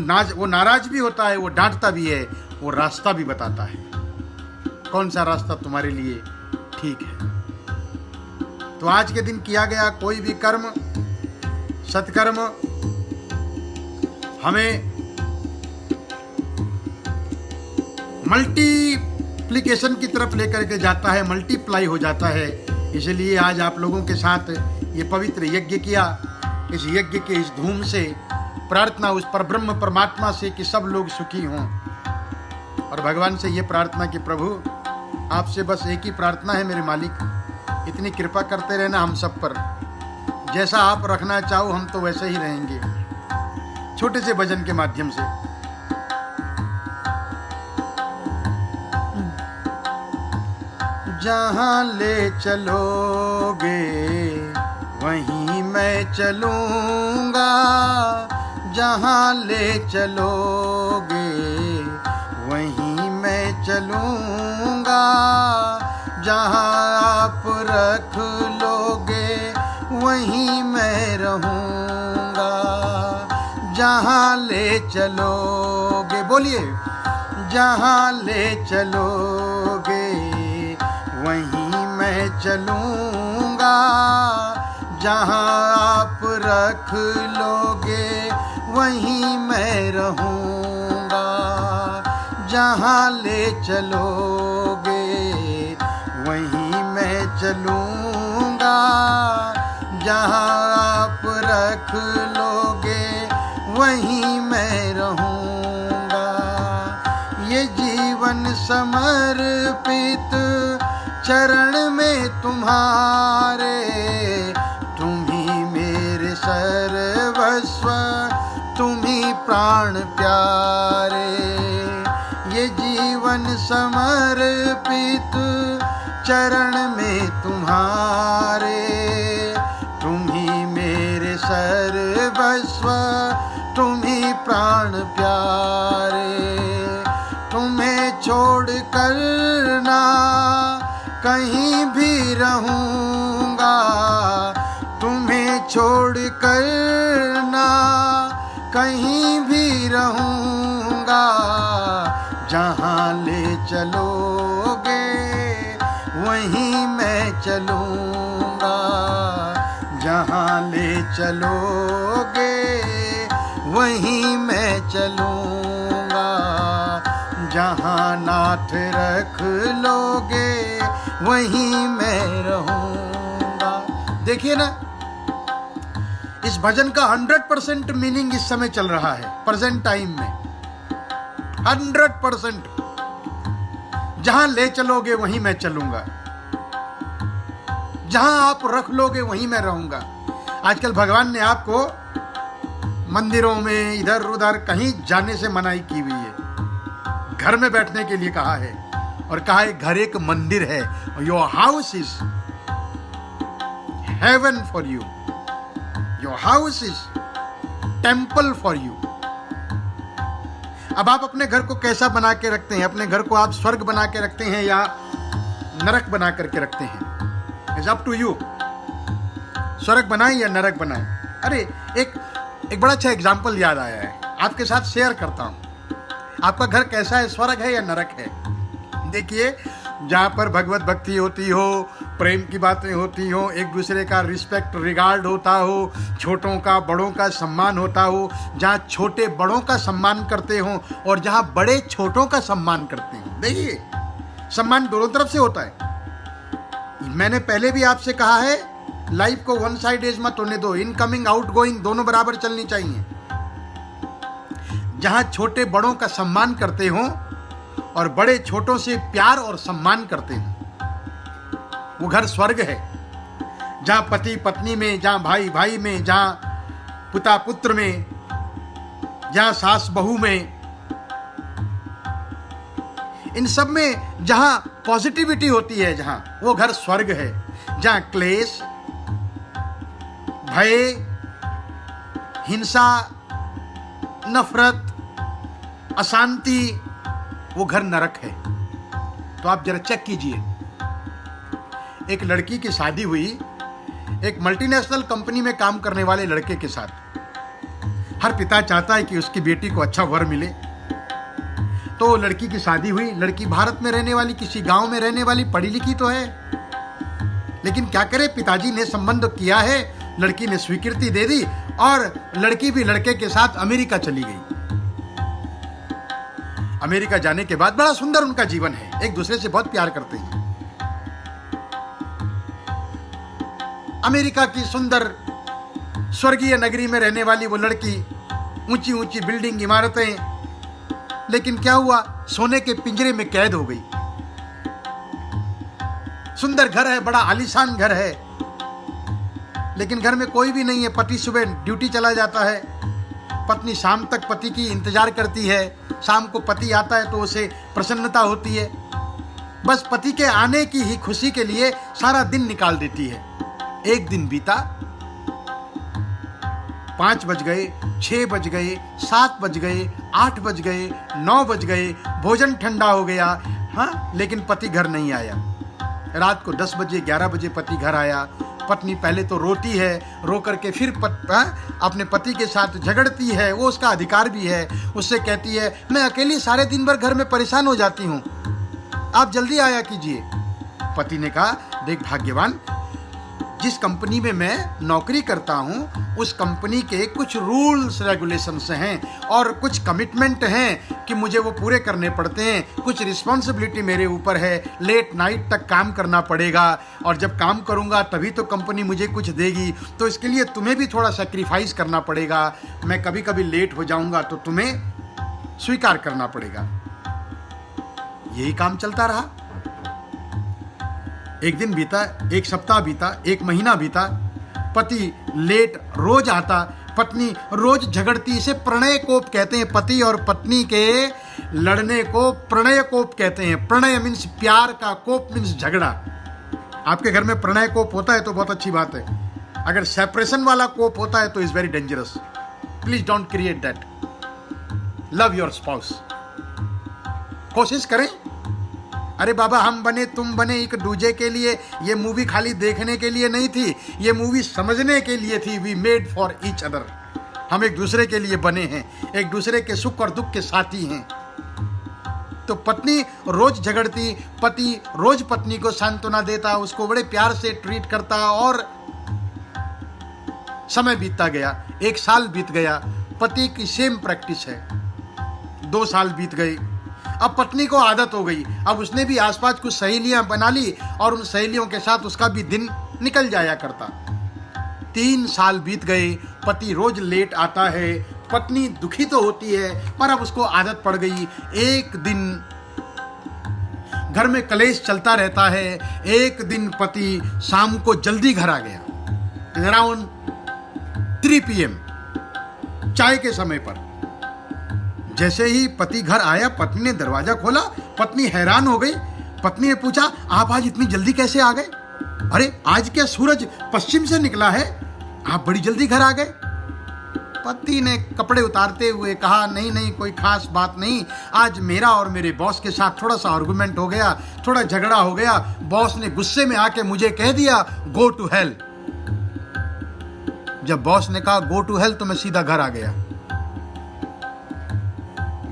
नाराज भी होता है, वो डांटता भी है, वो रास्ता भी बताता है कौन सा रास्ता तुम्हारे लिए ठीक है। तो आज के दिन किया गया कोई भी कर्म, सत्कर्म हमें मल्टीप्लिकेशन की तरफ लेकर के जाता है, मल्टीप्लाई हो जाता है। इसलिए आज आप लोगों के साथ ये पवित्र यज्ञ किया। इस यज्ञ के इस धूम से प्रार्थना उस परब्रह्म परमात्मा से कि सब लोग सुखी हों, और भगवान से ये प्रार्थना कि प्रभु आपसे बस एक ही प्रार्थना है मेरे मालिक, इतनी कृपा करते रहना हम सब पर, जैसा आप रखना चाहो हम तो वैसे ही रहेंगे। छोटे से भजन के माध्यम से जहाँ ले चलोगे वहीं मैं चलूँगा, जहाँ ले चलोगे वहीं मैं चलूँगा, जहाँ आप रख लोगे वहीं मैं रहूँगा, जहाँ ले चलोगे, बोलिए, जहाँ ले चलोगे वहीं मैं चलूँगा, जहाँ आप रख लोगे वहीं मैं रहूँगा, जहाँ ले चलोगे वहीं मैं चलूँगा, जहाँ आप रख लोगे वहीं मैं रहूँगा। ये जीवन समर्पित चरण में तुम्हारे, तुम ही मेरे सर्वस्व, तुम ही प्राण प्यारे। ये जीवन समर्पित चरण में तुम्हारे, तुम ही मेरे सर्वस्व, तुम ही प्राण प्यारे। तुम्हें छोड़ कर ना कहीं भी रहूँगा, तुम्हें छोड़ कर ना कहीं भी रहूँगा, जहाँ ले चलोगे वहीं मैं चलूँगा, जहाँ ले चलोगे वहीं मैं चलूँगा, जहाँ नाथ रख लोगे वहीं मैं रहूँगा। देखिए ना, इस भजन का 100% मीनिंग इस समय चल रहा है, प्रेजेंट टाइम में 100%। जहां ले चलोगे वहीं मैं चलूंगा, जहां आप रख लोगे वहीं मैं रहूंगा। आजकल भगवान ने आपको मंदिरों में इधर उधर कहीं जाने से मनाही की हुई है, घर में बैठने के लिए कहा है, और कहा है घर एक मंदिर है, your house is heaven for you, your house is temple for you. अब आप अपने घर को कैसा बना के रखते हैं? अपने घर को आप स्वर्ग बना के रखते हैं या नरक बना करके रखते हैं? It's up to you. स्वर्ग बनाएं या नरक बनाएं। अरे एक बड़ा अच्छा एग्जाम्पल याद आया है, आपके साथ शेयर करता हूं। आपका घर कैसा है, स्वर्ग है या नरक है? देखिए, जहाँ पर भगवत भक्ति होती हो, प्रेम की बातें होती हो, एक दूसरे का रिस्पेक्ट रिगार्ड होता हो, छोटों का बड़ों का सम्मान होता हो, जहाँ छोटे बड़ों का सम्मान करते हो और जहाँ बड़े छोटों का सम्मान करते हो। देखिए, सम्मान दोनों तरफ से होता है। मैंने पहले भी आपसे कहा है, लाइफ को वन साइडेज मत होने दो, इनकमिंग आउटगोइंग दोनों बराबर चलनी चाहिए। जहां छोटे बड़ों का सम्मान करते हो और बड़े छोटों से प्यार और सम्मान करते हो, वो घर स्वर्ग है। जहां पति पत्नी में, जहां भाई भाई में, जहां पिता पुत्र में, जहां सास बहू में, इन सब में जहां पॉजिटिविटी होती है, जहां वो घर स्वर्ग है। जहां क्लेश, भय, हिंसा, नफरत, अशांति, वो घर नरक है। तो आप जरा चेक कीजिए। एक लड़की की शादी हुई एक मल्टीनेशनल कंपनी में काम करने वाले लड़के के साथ। हर पिता चाहता है कि उसकी बेटी को अच्छा वर मिले। तो लड़की की शादी हुई। लड़की भारत में रहने वाली, किसी गांव में रहने वाली, पढ़ी लिखी तो है, लेकिन क्या करे, पिताजी ने संबंध किया है, लड़की ने स्वीकृति दे दी और लड़की भी लड़के के साथ अमेरिका चली गई। अमेरिका जाने के बाद बड़ा सुंदर उनका जीवन है, एक दूसरे से बहुत प्यार करते हैं। अमेरिका की सुंदर स्वर्गीय नगरी में रहने वाली वो लड़की, ऊंची ऊंची बिल्डिंग, इमारतें, लेकिन क्या हुआ, सोने के पिंजरे में कैद हो गई। सुंदर घर है, बड़ा आलीशान घर है, लेकिन घर में कोई भी नहीं है। पति सुबह ड्यूटी चला जाता है, पत्नी शाम तक पति की इंतजार करती है। शाम को पति आता है तो उसे प्रसन्नता होती है, बस पति के आने की ही खुशी के लिए सारा दिन निकाल देती है। एक दिन बीता, 5 बज गए, 6 बज गए, 7 बज गए, 8 बज गए, 9 बज गए, भोजन ठंडा हो गया, हाँ, लेकिन पति घर नहीं आया। रात को 10 बजे 11 बजे पति घर आया। पत्नी पहले तो रोती है, रो करके फिर अपने पति के साथ झगड़ती है। वो उसका अधिकार भी है। उससे कहती है, मैं अकेली सारे दिन भर घर में परेशान हो जाती हूँ, आप जल्दी आया कीजिए। पति ने कहा, देख भाग्यवान, जिस कंपनी में मैं नौकरी करता हूँ उस कंपनी के कुछ रूल्स रेगुलेशंस हैं और कुछ कमिटमेंट हैं कि मुझे वो पूरे करने पड़ते हैं। कुछ रिस्पॉन्सिबिलिटी मेरे ऊपर है, लेट नाइट तक काम करना पड़ेगा और जब काम करूँगा तभी तो कंपनी मुझे कुछ देगी। तो इसके लिए तुम्हें भी थोड़ा सेक्रीफाइस करना पड़ेगा। मैं कभी कभी लेट हो जाऊँगा तो तुम्हें स्वीकार करना पड़ेगा। यही काम चलता रहा। एक दिन बीता, एक सप्ताह बीता, एक महीना बीता। पति लेट रोज आता, पत्नी रोज झगड़ती। इसे प्रणय कोप कहते हैं। पति और पत्नी के लड़ने को प्रणय कोप कहते हैं। प्रणय मीन्स प्यार का, कोप मीन्स झगड़ा। आपके घर में प्रणय कोप होता है तो बहुत अच्छी बात है। अगर सेपरेशन वाला कोप होता है तो is very dangerous. Please don't create that. Love your spouse. कोशिश करें। अरे बाबा, हम बने तुम बने एक दूजे के लिए। ये मूवी खाली देखने के लिए नहीं थी, ये मूवी समझने के लिए थी। We made for each other. हम एक दूसरे के लिए बने हैं, एक दूसरे के सुख और दुख के साथी हैं। तो पत्नी रोज झगड़ती, पति रोज पत्नी को सांत्वना देता, उसको बड़े प्यार से ट्रीट करता और समय बीतता गया। 1 साल बीत गया, पति की सेम प्रैक्टिस है। 2 साल बीत गए। अब पत्नी को आदत हो गई। अब उसने भी आसपास कुछ सहेलियां बना ली और उन सहेलियों के साथ उसका भी दिन निकल जाया करता। 3 साल बीत गए, पति रोज लेट आता है। पत्नी दुखी तो होती है पर अब उसको आदत पड़ गई। एक दिन घर में कलेश चलता रहता है। एक दिन पति शाम को जल्दी घर आ गया, अराउंड 3 PM, चाय के समय पर। जैसे ही पति घर आया, पत्नी ने दरवाजा खोला। पत्नी हैरान हो गई। पत्नी ने पूछा, आप आज इतनी जल्दी कैसे आ गए? अरे आज क्या सूरज पश्चिम से निकला है, आप बड़ी जल्दी घर आ गए? पति ने कपड़े उतारते हुए कहा, नहीं नहीं, कोई खास बात नहीं। आज मेरा और मेरे बॉस के साथ थोड़ा सा आर्गुमेंट हो गया, थोड़ा झगड़ा हो गया। बॉस ने गुस्से में आके मुझे कह दिया, गो टू हेल। जब बॉस ने कहा गो टू हेल तो मैं सीधा घर आ गया।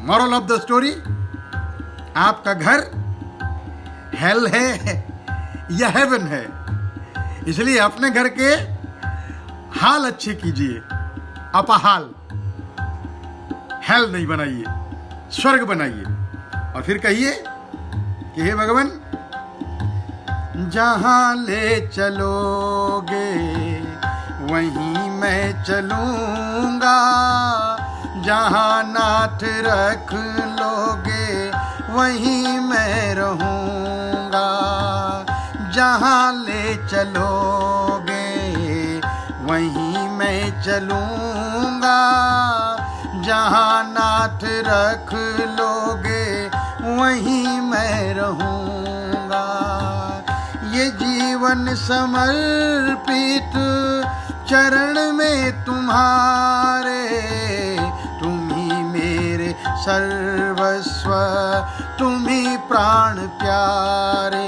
मोरल ऑफ द स्टोरी, आपका घर हेल है या हेवन है। इसलिए अपने घर के हाल अच्छे कीजिए, अपहाल हेल नहीं बनाइए, स्वर्ग बनाइए। और फिर कहिए कि हे भगवान, जहां ले चलोगे वहीं मैं चलूंगा, जहां नाथ रख लोगे वहीं मैं रहूंगा। जहां ले चलोगे वहीं मैं चलूंगा, जहां नाथ रख लोगे वहीं मैं रहूंगा। ये जीवन समर्पित चरण में तुम्हारे, तुम ही मेरे सर्वस्व, तुम ही प्राण प्यारे।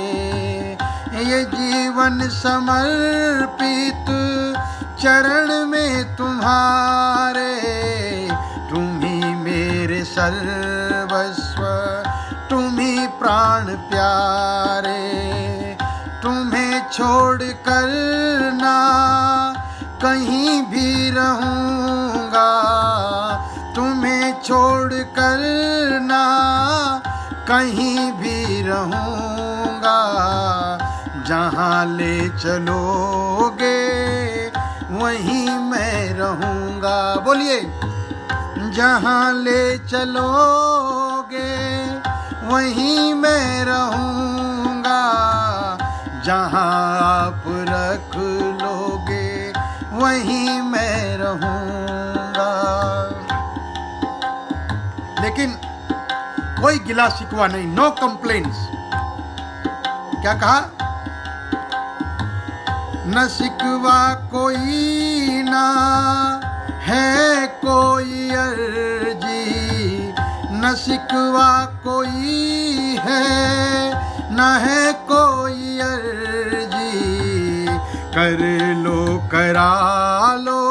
ये जीवन समर्पित चरण में तुम्हारे, तुम ही मेरे सर्वस्व, तुम ही प्राण प्यारे। तुम्हें छोड़ कर ना कहीं भी रहूंगा, तुम्हें छोड़ कर ना कहीं भी रहूंगा। जहां ले चलोगे वहीं मैं रहूंगा। बोलिए, जहां ले चलोगे वहीं मैं रहूंगा, जहां आप रख लोगे वहीं मैं रहूंगा। लेकिन कोई गिला शिकवा नहीं, नो कंप्लेंट्स। क्या कहा? न शिकवा कोई ना है कोई अर्जी, न शिकवा कोई है न है कोई अर्जी। कर लो करा लो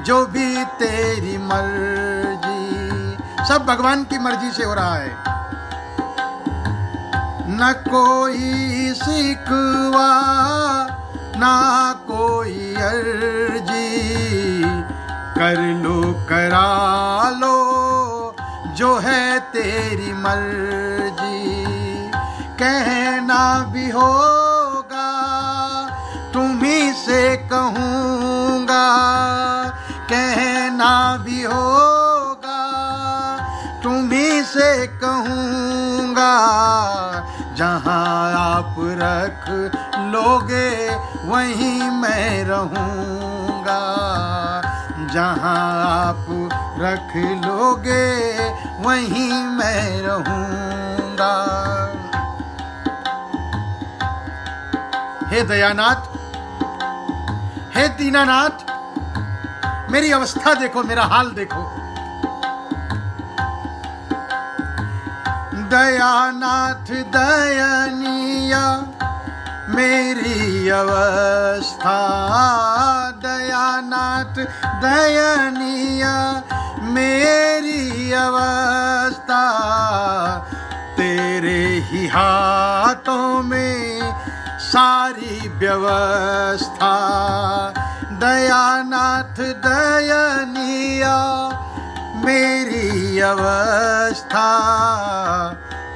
जो भी तेरी मर्जी, सब भगवान की मर्जी से हो रहा है। न कोई शिकवा ना कोई अर्जी, कर लो करा लो जो है तेरी मर्जी। कहना भी होगा तुम्ही से कहूँगा, कहना भी होगा तुम्ही से कहूँगा। जहाँ आप रख लोगे वहीं मैं रहूँगा, जहाँ आप रख लोगे वहीं मैं रहूँगा। हे दयानाथ, हे दीनानाथ, मेरी अवस्था देखो, मेरा हाल देखो। दयानाथ दयनीय मेरी अवस्था, दयानाथ दयनीय मेरी अवस्था। तेरे ही हाथों में सारी व्यवस्था। दयानाथ दयनीय मेरी अवस्था,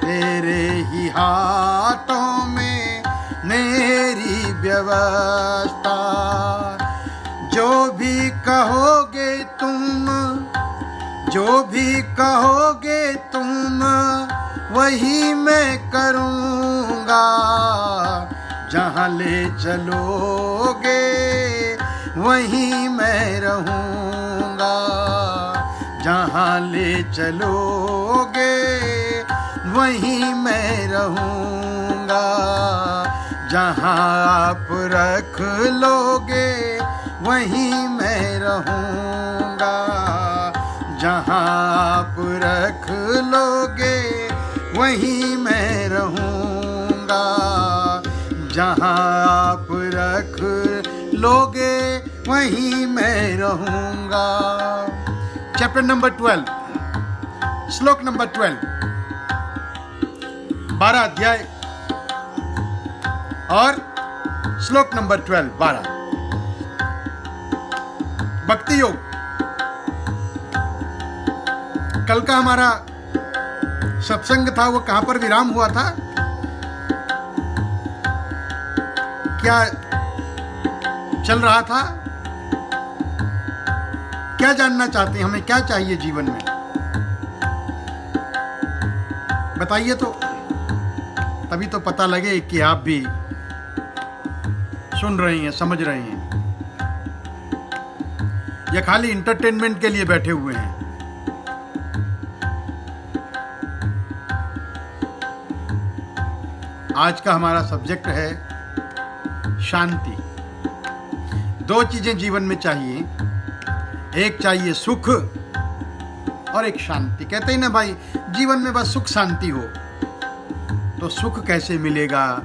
तेरे ही हाथों में मेरी व्यवस्था। जो भी कहोगे तुम, जो भी कहोगे तुम, वही मैं करूँगा। जहाँ ले चलोगे वहीं मैं रहूँगा, जहाँ ले चलोगे वहीं मैं रहूँगा। जहाँ आप रख लोगे वहीं मैं रहूँगा, जहाँ आप रख लोगे वहीं मैं रहूँगा, जहाँ आप रख लोगे वहीं मैं रहूँगा। चैप्टर नंबर 12, श्लोक नंबर 12, 12 अध्याय और श्लोक नंबर 12 भक्ति योग। कल का हमारा सत्संग था वो कहां पर विराम हुआ था? क्या चल रहा था? क्या जानना चाहते हैं? हमें क्या चाहिए जीवन में? बताइए तो, तभी तो पता लगे कि आप भी सुन रहे हैं, समझ रहे हैं, या खाली इंटरटेनमेंट के लिए बैठे हुए हैं। आज का हमारा सब्जेक्ट है शांति। दो चीजें जीवन में चाहिए, एक चाहिए सुख और एक शांति। कहते हैं ना भाई, जीवन में बस सुख शांति हो, तो सुख कैसे मिलेगा,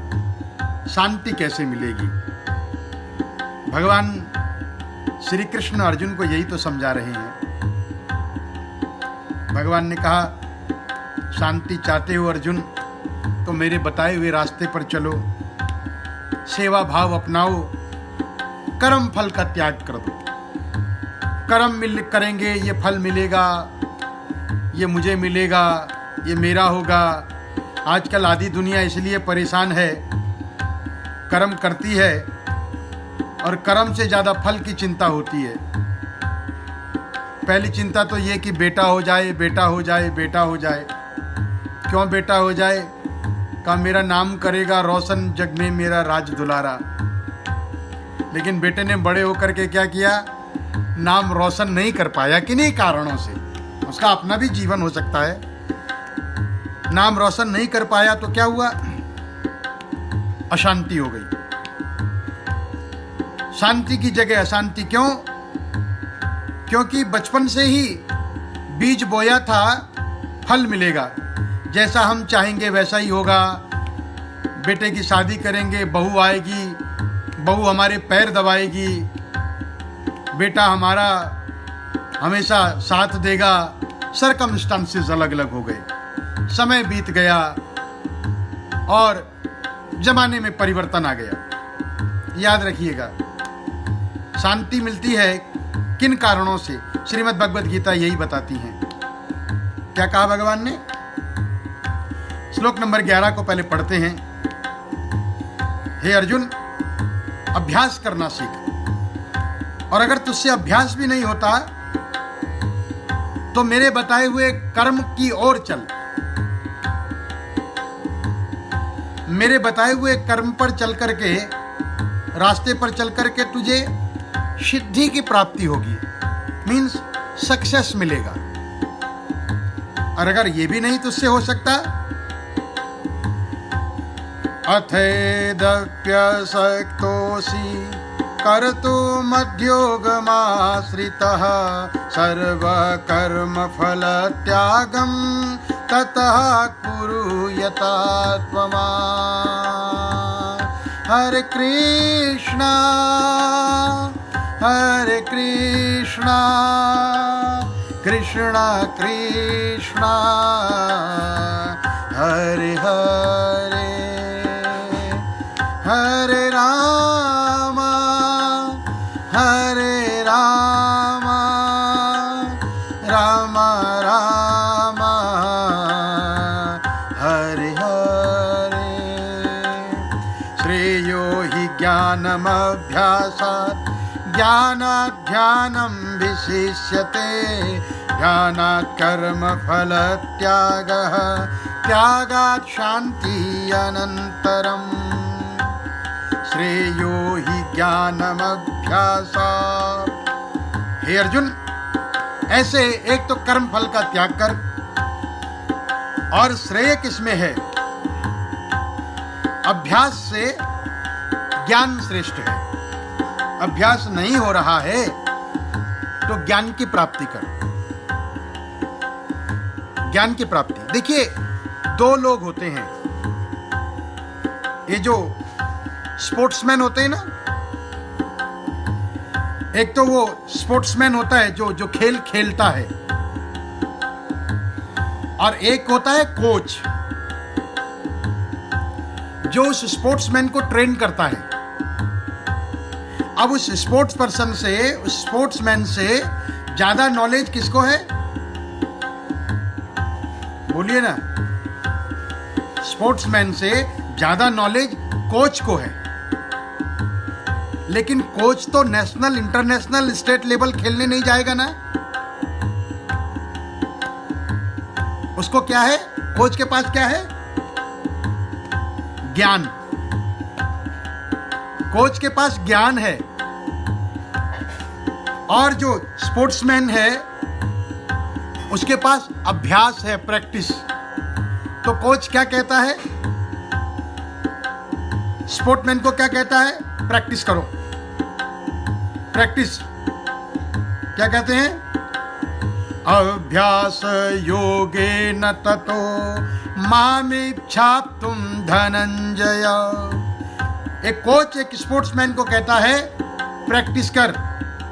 शांति कैसे मिलेगी? भगवान श्री कृष्ण अर्जुन को यही तो समझा रहे हैं। भगवान ने कहा, शांति चाहते हो अर्जुन तो मेरे बताए हुए रास्ते पर चलो, सेवा भाव अपनाओ, कर्म फल का त्याग कर दो। कर्म करेंगे ये फल मिलेगा, ये मुझे मिलेगा, ये मेरा होगा। आजकल आधी दुनिया इसलिए परेशान है, कर्म करती है और कर्म से ज्यादा फल की चिंता होती है। पहली चिंता तो ये कि बेटा हो जाए, बेटा हो जाए, बेटा हो जाए। क्यों बेटा हो जाए? का मेरा नाम करेगा रोशन जग में मेरा राज दुलारा। लेकिन बेटे ने बड़े होकर के क्या किया? नाम रोशन नहीं कर पाया, किन्हीं कारणों से। उसका अपना भी जीवन हो सकता है। नाम रोशन नहीं कर पाया तो क्या हुआ? अशांति हो गई। शांति की जगह अशांति। क्यों? क्योंकि बचपन से ही बीज बोया था, फल मिलेगा। जैसा हम चाहेंगे वैसा ही होगा। बेटे की शादी करेंगे, बहू आएगी, बहू हमारे पैर दबाएगी, बेटा हमारा हमेशा साथ देगा। सर्कमस्टांसेस अलग अलग हो गए, समय बीत गया और जमाने में परिवर्तन आ गया। याद रखिएगा, शांति मिलती है किन कारणों से? श्रीमद् भगवद गीता यही बताती है। क्या कहा भगवान ने? श्लोक नंबर 11 को पहले पढ़ते हैं। हे अर्जुन, अभ्यास करना सीख, और अगर तुझसे अभ्यास भी नहीं होता तो मेरे बताए हुए कर्म की ओर चल। मेरे बताए हुए कर्म पर चल करके, रास्ते पर चल करके तुझे सिद्धि की प्राप्ति होगी, मीन्स सक्सेस मिलेगा। और अगर ये भी नहीं तुझसे हो सकता, अथेदप्यशक्तोऽसि कर्तुमध्योगमाश्रितः सर्वकर्मफलत्यागं ततः कुरु यथात्ममान्। हरे कृष्णा कृष्णा कृष्णा हरे हरे, हरे राम राम राम हरे हरे। श्रेयो हि ज्ञानमभ्यासात् ज्ञानात् ध्यानं विशिष्यते, ध्यानात् कर्मफलत्यागः, त्यागात् शान्ति अनन्तरम्। श्रेयो हि ज्ञानमभ्यासात्। हे अर्जुन, ऐसे एक तो कर्म फल का त्याग कर, और श्रेय किसमें है? अभ्यास से ज्ञान श्रेष्ठ है। अभ्यास नहीं हो रहा है तो ज्ञान की प्राप्ति कर। ज्ञान की प्राप्ति, देखिए दो लोग होते हैं। ये जो स्पोर्ट्समैन होते हैं ना, एक तो वो स्पोर्ट्समैन होता है जो खेल खेलता है, और एक होता है कोच जो उस स्पोर्ट्समैन को ट्रेन करता है। अब उस स्पोर्ट्समैन से ज्यादा नॉलेज किसको है? बोलिए ना। स्पोर्ट्समैन से ज्यादा नॉलेज कोच को है, लेकिन कोच तो नेशनल, इंटरनेशनल, स्टेट लेवल खेलने नहीं जाएगा ना। उसको क्या है? कोच के पास क्या है? ज्ञान। कोच के पास ज्ञान है, और जो स्पोर्ट्समैन है उसके पास अभ्यास है, प्रैक्टिस। तो कोच क्या कहता है? स्पोर्ट्समैन को क्या कहता है? प्रैक्टिस करो। प्रैक्टिस क्या कहते हैं? अभ्यास योगेन ततो मामिच्छाप्तुं धनंजय। एक कोच एक स्पोर्ट्समैन को कहता है प्रैक्टिस कर।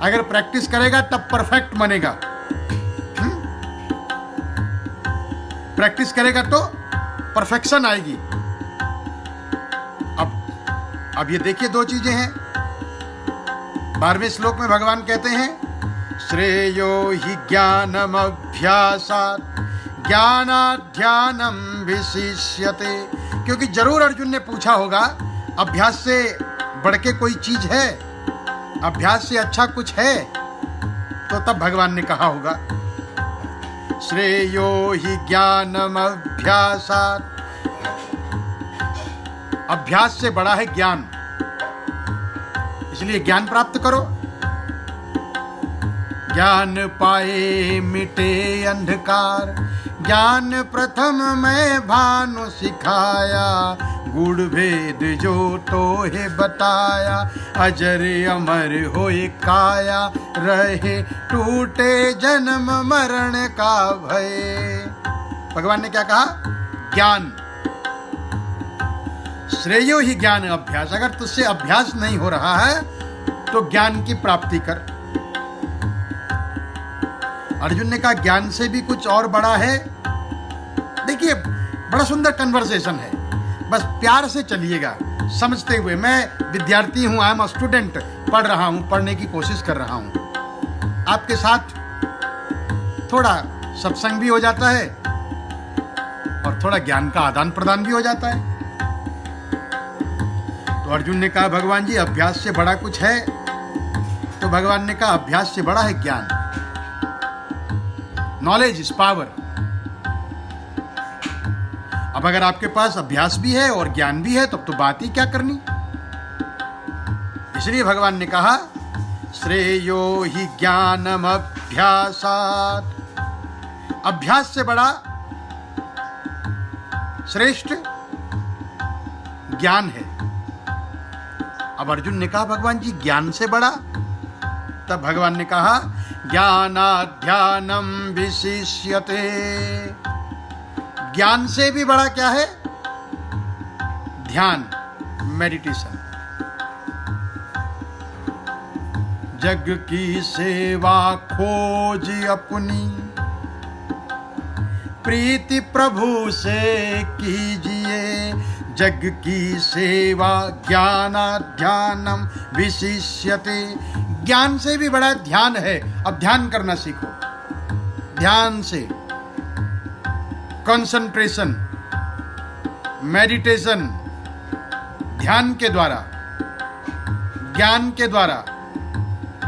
अगर प्रैक्टिस करेगा तब परफेक्ट बनेगा। प्रैक्टिस करेगा तो परफेक्शन आएगी। अब ये देखिए, दो चीजें हैं। 12वें श्लोक में भगवान कहते हैं श्रेयो हि ज्ञानम अभ्यासात् ज्ञानाध्यानम विशिष्यते। क्योंकि जरूर अर्जुन ने पूछा होगा, अभ्यास से बढ़ के कोई चीज है? अभ्यास से अच्छा कुछ है? तो तब भगवान ने कहा होगा श्रेयो हि ज्ञानम अभ्यासात्। अभ्यास से बड़ा है ज्ञान, इसलिए ज्ञान प्राप्त करो। ज्ञान पाए मिटे अंधकार, ज्ञान प्रथम मैं भानु सिखाया। गुड़ भेद जो तो है बताया, अजर अमर होए काया। रहे टूटे जन्म मरण का भय। भगवान ने क्या कहा? ज्ञान। श्रेयो ही ज्ञान अभ्यास। अगर तुझसे अभ्यास नहीं हो रहा है तो ज्ञान की प्राप्ति कर। अर्जुन ने कहा ज्ञान से भी कुछ और बड़ा है। देखिए, बड़ा सुंदर कन्वर्सेशन है, बस प्यार से चलिएगा, समझते हुए। मैं विद्यार्थी हूं, आई एम अ स्टूडेंट, पढ़ रहा हूं, पढ़ने की कोशिश कर रहा हूं। आपके साथ थोड़ा सत्संग भी हो जाता है और थोड़ा ज्ञान का आदान प्रदान भी हो जाता है। तो अर्जुन ने कहा भगवान जी अभ्यास से बड़ा कुछ है? तो भगवान ने कहा अभ्यास से बड़ा है ज्ञान। Knowledge is power. अब अगर आपके पास अभ्यास भी है और ज्ञान भी है, तब तो बात ही क्या करनी। इसलिए भगवान ने कहा श्रेयो हि ज्ञानम अभ्यासात्। अभ्यास से बड़ा श्रेष्ठ ज्ञान है। अब अर्जुन ने कहा भगवान जी ज्ञान से बड़ा? तब भगवान ने कहा ज्ञानाध्यानम विशिष्यते। ज्ञान से भी बड़ा क्या है? ध्यान, मेडिटेशन। जग की सेवा खोज अपनी, प्रीति प्रभु से कीजिए। जग की सेवा ज्ञानाध्यानम विशिष्यते। ज्ञान से भी बड़ा ध्यान है। अब ध्यान करना सीखो। ध्यान से, कंसंट्रेशन, मेडिटेशन, ध्यान के द्वारा, ज्ञान के द्वारा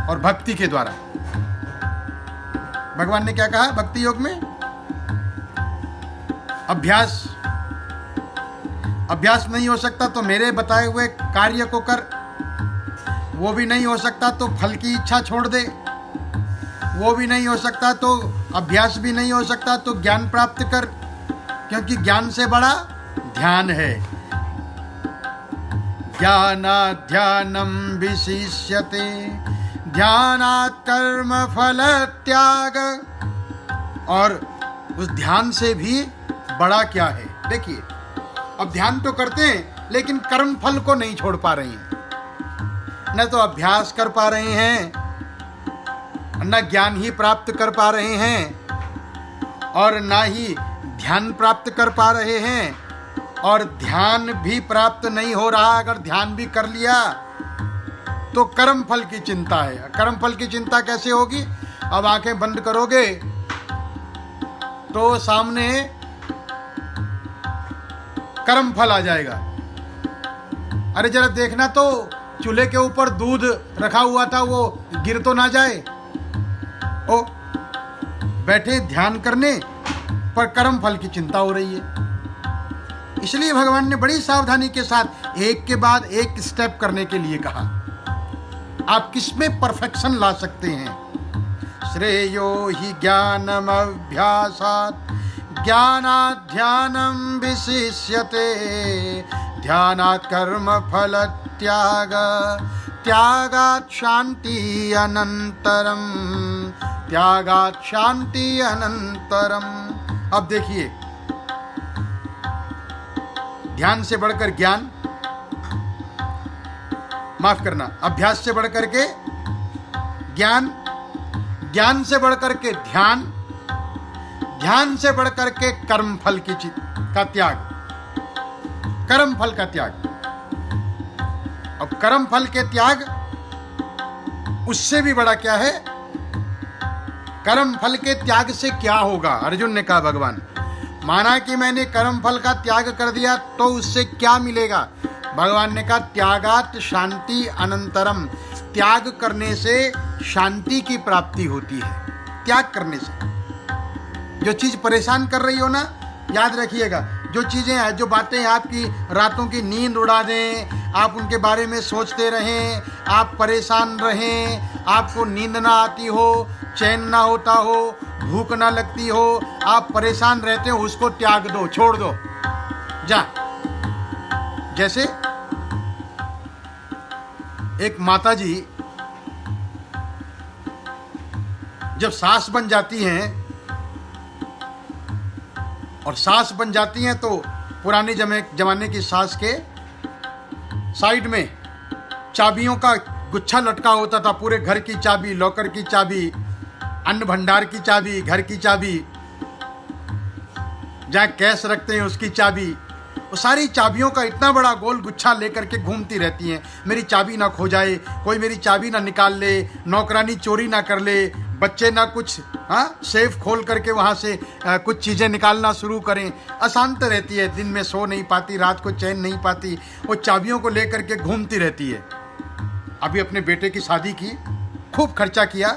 और भक्ति के द्वारा। भगवान ने क्या कहा भक्ति योग में? अभ्यास। अभ्यास नहीं हो सकता तो मेरे बताए हुए कार्य को कर। वो भी नहीं हो सकता तो फल की इच्छा छोड़ दे। वो भी नहीं हो सकता तो अभ्यास भी नहीं हो सकता तो ज्ञान प्राप्त कर, क्योंकि ज्ञान से बड़ा ध्यान है। ज्ञानाध्यानम विशिष्यते ध्यानात् कर्म फल त्याग। और उस ध्यान से भी बड़ा क्या है? देखिए, अब ध्यान तो करते हैं लेकिन कर्म फल को नहीं छोड़ पा रहे हैं। न तो अभ्यास कर पा रहे हैं, न ज्ञान ही प्राप्त कर पा रहे हैं, और न ही ध्यान प्राप्त कर पा रहे हैं। और ध्यान भी प्राप्त नहीं हो रहा, अगर ध्यान भी कर लिया तो कर्म फल की चिंता है। कर्म फल की चिंता कैसे होगी? अब आंखें बंद करोगे तो सामने कर्म फल आ जाएगा। अरे जरा देखना तो, चूल्हे के ऊपर दूध रखा हुआ था, वो गिर तो ना जाए। ओ, बैठे ध्यान करने पर कर्म फल की चिंता हो रही है। इसलिए भगवान ने बड़ी सावधानी के साथ एक के बाद एक स्टेप करने के लिए कहा। आप किसमें परफेक्शन ला सकते हैं? श्रेयो हि ज्ञानम अभ्यासात् ज्ञानात् ध्यानम विशिष्यते ध्यानात् कर्म फल त्याग त्यागात् शांति अनंतरम त्यागात् शांति अनंतरम। अब देखिए, ध्यान से बढ़कर ज्ञान, माफ करना, अभ्यास से बढ़कर के ज्ञान, ज्ञान से बढ़कर के ध्यान, ध्यान से बढ़कर के कर्म फल का त्याग, कर्म फल का त्याग। अब कर्म फल के त्याग, उससे भी बड़ा क्या है? कर्म फल के त्याग से क्या होगा? अर्जुन ने कहा भगवान, माना कि मैंने कर्म फल का त्याग कर दिया तो उससे क्या मिलेगा? भगवान ने कहा त्यागात् शांति अनंतरम, त्याग करने से शांति की प्राप्ति होती है। त्याग करने से जो चीज परेशान कर रही हो ना, याद रखिएगा, जो चीजें हैं, जो बातें आपकी रातों की नींद उड़ा दें, आप उनके बारे में सोचते रहें, आप परेशान रहें, आपको नींद ना आती हो, चैन ना होता हो, भूख ना लगती हो, आप परेशान रहते हो, उसको त्याग दो, छोड़ दो, जा। जैसे एक माताजी जब सास बन जाती हैं, और सास बन जाती हैं तो पुराने जमाने की सास के साइड में चाबियों का गुच्छा लटका होता था, पूरे घर की चाबी, लॉकर की चाबी, अन्न भंडार की चाबी, घर की चाबी, जहाँ कैश रखते हैं उसकी चाबी, वो सारी चाबियों का इतना बड़ा गोल गुच्छा लेकर के घूमती रहती हैं। मेरी चाबी ना खो जाए, कोई मेरी चाबी ना निकाल ले, नौकरानी चोरी ना कर ले, बच्चे ना कुछ सेफ खोल करके वहाँ से कुछ चीज़ें निकालना शुरू करें। अशांत रहती है, दिन में सो नहीं पाती, रात को चैन नहीं पाती, वो चाबियों को लेकर के घूमती रहती है। अभी अपने बेटे की शादी की, खूब खर्चा किया,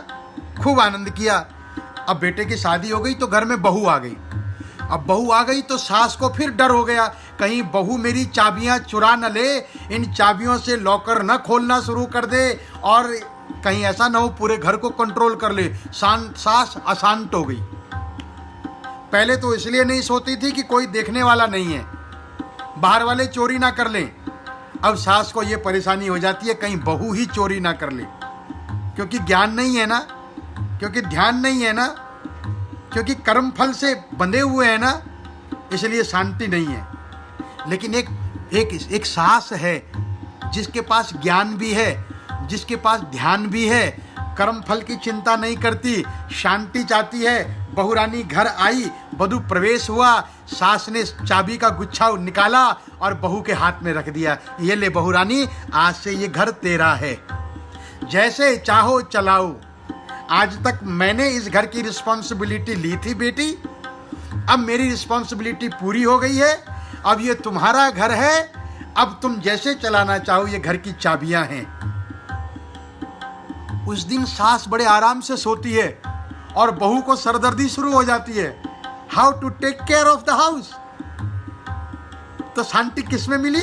खूब आनंद किया। अब बेटे की शादी हो गई तो घर में बहू आ गई। अब बहू आ गई तो सास को फिर डर हो गया, कहीं बहू मेरी चाबियां चुरा न ले, इन चाबियों से लॉकर न खोलना शुरू कर दे, और कहीं ऐसा ना हो पूरे घर को कंट्रोल कर ले। सास अशांत हो गई। पहले तो इसलिए नहीं सोती थी कि कोई देखने वाला नहीं है, बाहर वाले चोरी ना कर लें। अब सास को ये परेशानी हो जाती है कहीं बहू ही चोरी ना कर ले, क्योंकि ज्ञान नहीं है ना, क्योंकि ध्यान नहीं है ना, क्योंकि कर्म फल से बंधे हुए हैं ना, इसलिए शांति नहीं है। लेकिन एक सास है जिसके पास ज्ञान भी है, जिसके पास ध्यान भी है, कर्म फल की चिंता नहीं करती, शांति चाहती है। बहुरानी घर आई, वधू प्रवेश हुआ, सास ने चाबी का गुच्छा निकाला और बहू के हाथ में रख दिया, ये ले बहुरानी, आज से ये घर तेरा है, जैसे चाहो चलाओ। आज तक मैंने इस घर की रिस्पॉन्सिबिलिटी ली थी बेटी, अब मेरी रिस्पॉन्सिबिलिटी पूरी हो गई है, अब ये तुम्हारा घर है, अब तुम जैसे चलाना चाहो, ये घर की चाबियां हैं। उस दिन सास बड़े आराम से सोती है और बहू को सरदर्दी शुरू हो जाती है, how to take care of the house. तो शांति किसमें मिली?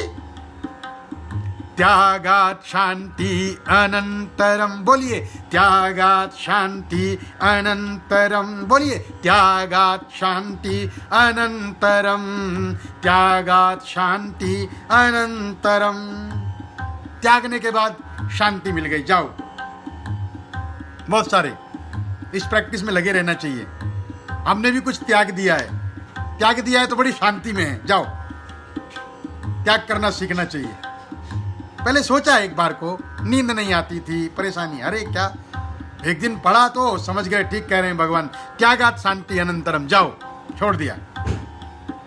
त्यागात् शांति अनंतरम, बोलिए त्यागात् शांति अनंतरम, बोलिए त्यागात् शांति अनंतरम, त्यागात् शांति अनंतरम। त्यागने के बाद शांति मिल गई। जाओ, बहुत सारे इस प्रैक्टिस में लगे रहना चाहिए। हमने भी कुछ त्याग दिया है, त्याग दिया है तो बड़ी शांति में है। जाओ, त्याग करना सीखना चाहिए। पहले सोचा एक बार को, नींद नहीं आती थी, परेशानी, अरे क्या, एक दिन पढ़ा तो समझ गए, ठीक कह रहे हैं भगवान, त्यागात् शांति अनंतरम। जाओ, छोड़ दिया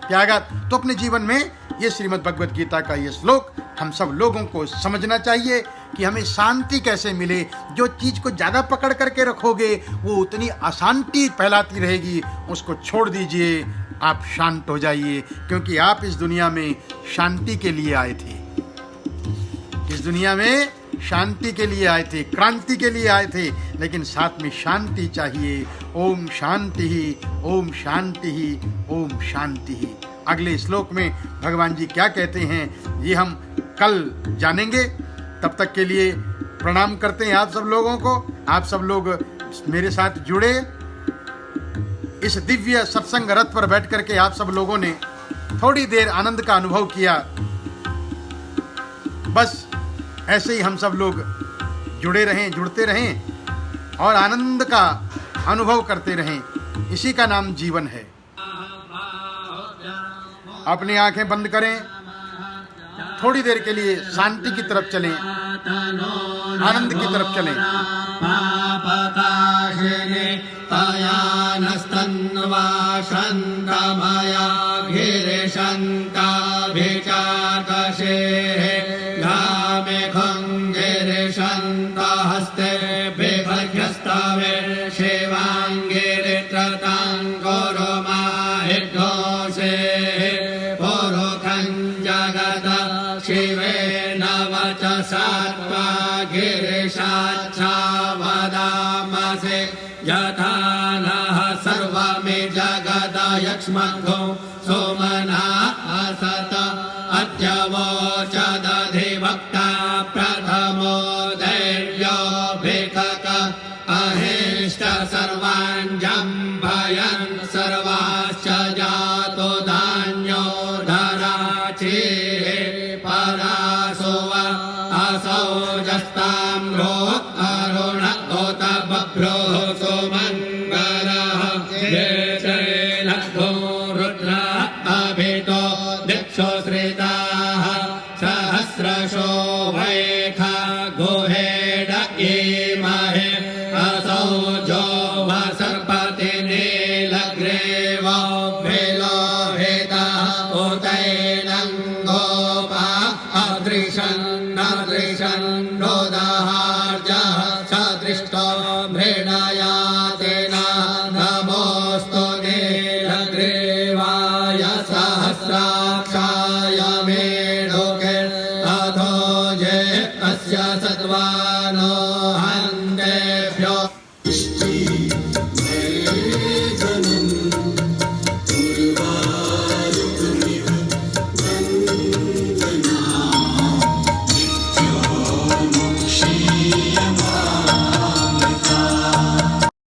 त्यागात्। तो अपने जीवन में ये श्रीमद् भगवत गीता का ये श्लोक हम सब लोगों को समझना चाहिए कि हमें शांति कैसे मिले। जो चीज को ज्यादा पकड़ करके रखोगे वो उतनी अशांति फैलाती रहेगी, उसको छोड़ दीजिए, आप शांत हो जाइए, क्योंकि आप इस दुनिया में शांति के लिए आए थे। इस दुनिया में शांति के लिए आए थे, क्रांति के लिए आए थे, लेकिन साथ में शांति चाहिए। ओम शांति ही, ओम शांति ही, ओम शांति ही। अगले श्लोक में भगवान जी क्या कहते हैं ये हम कल जानेंगे। तब तक के लिए प्रणाम करते हैं आप सब लोगों को। आप सब लोग मेरे साथ जुड़े, इस दिव्य सत्संग रथ पर बैठ करके आप सब लोगों ने थोड़ी देर आनंद का अनुभव किया। बस ऐसे ही हम सब लोग जुड़े रहें, जुड़ते रहें और आनंद का अनुभव करते रहें। इसी का नाम जीवन है। अपनी आंखें बंद करें, थोड़ी देर के लिए शांति की तरफ चलें, आनंद की तरफ चलें। सात्वा गिरिशाच्छा वदामसे यथा नः सर्वमे जगदयक्ष्मद्धो सोमना असत अद्यवोचदधिवक्ता प्रथमो दैव्यो भिखक अहिष्ट सर्वाञ्जं भयन् सर्वाश्च जातो धान्यो धराचे असौजस्ताम्रो अरुण ओत बभ्रो सुमङ्गलः जयलघो रुद्र अभितो दिक्षो श्रिताः सहस्रशो वैखा गुहेड इमहे असौजो वसर्पति नीलग्रीव विलोहितः उतैनं गोपा अदृशन्नोदहार्जः सदृष्टो मृणयातेन नमोऽस्तु नीलग्रीवाय सहस्राक्षाय मेढुके अधो जे अस्य सत्वानो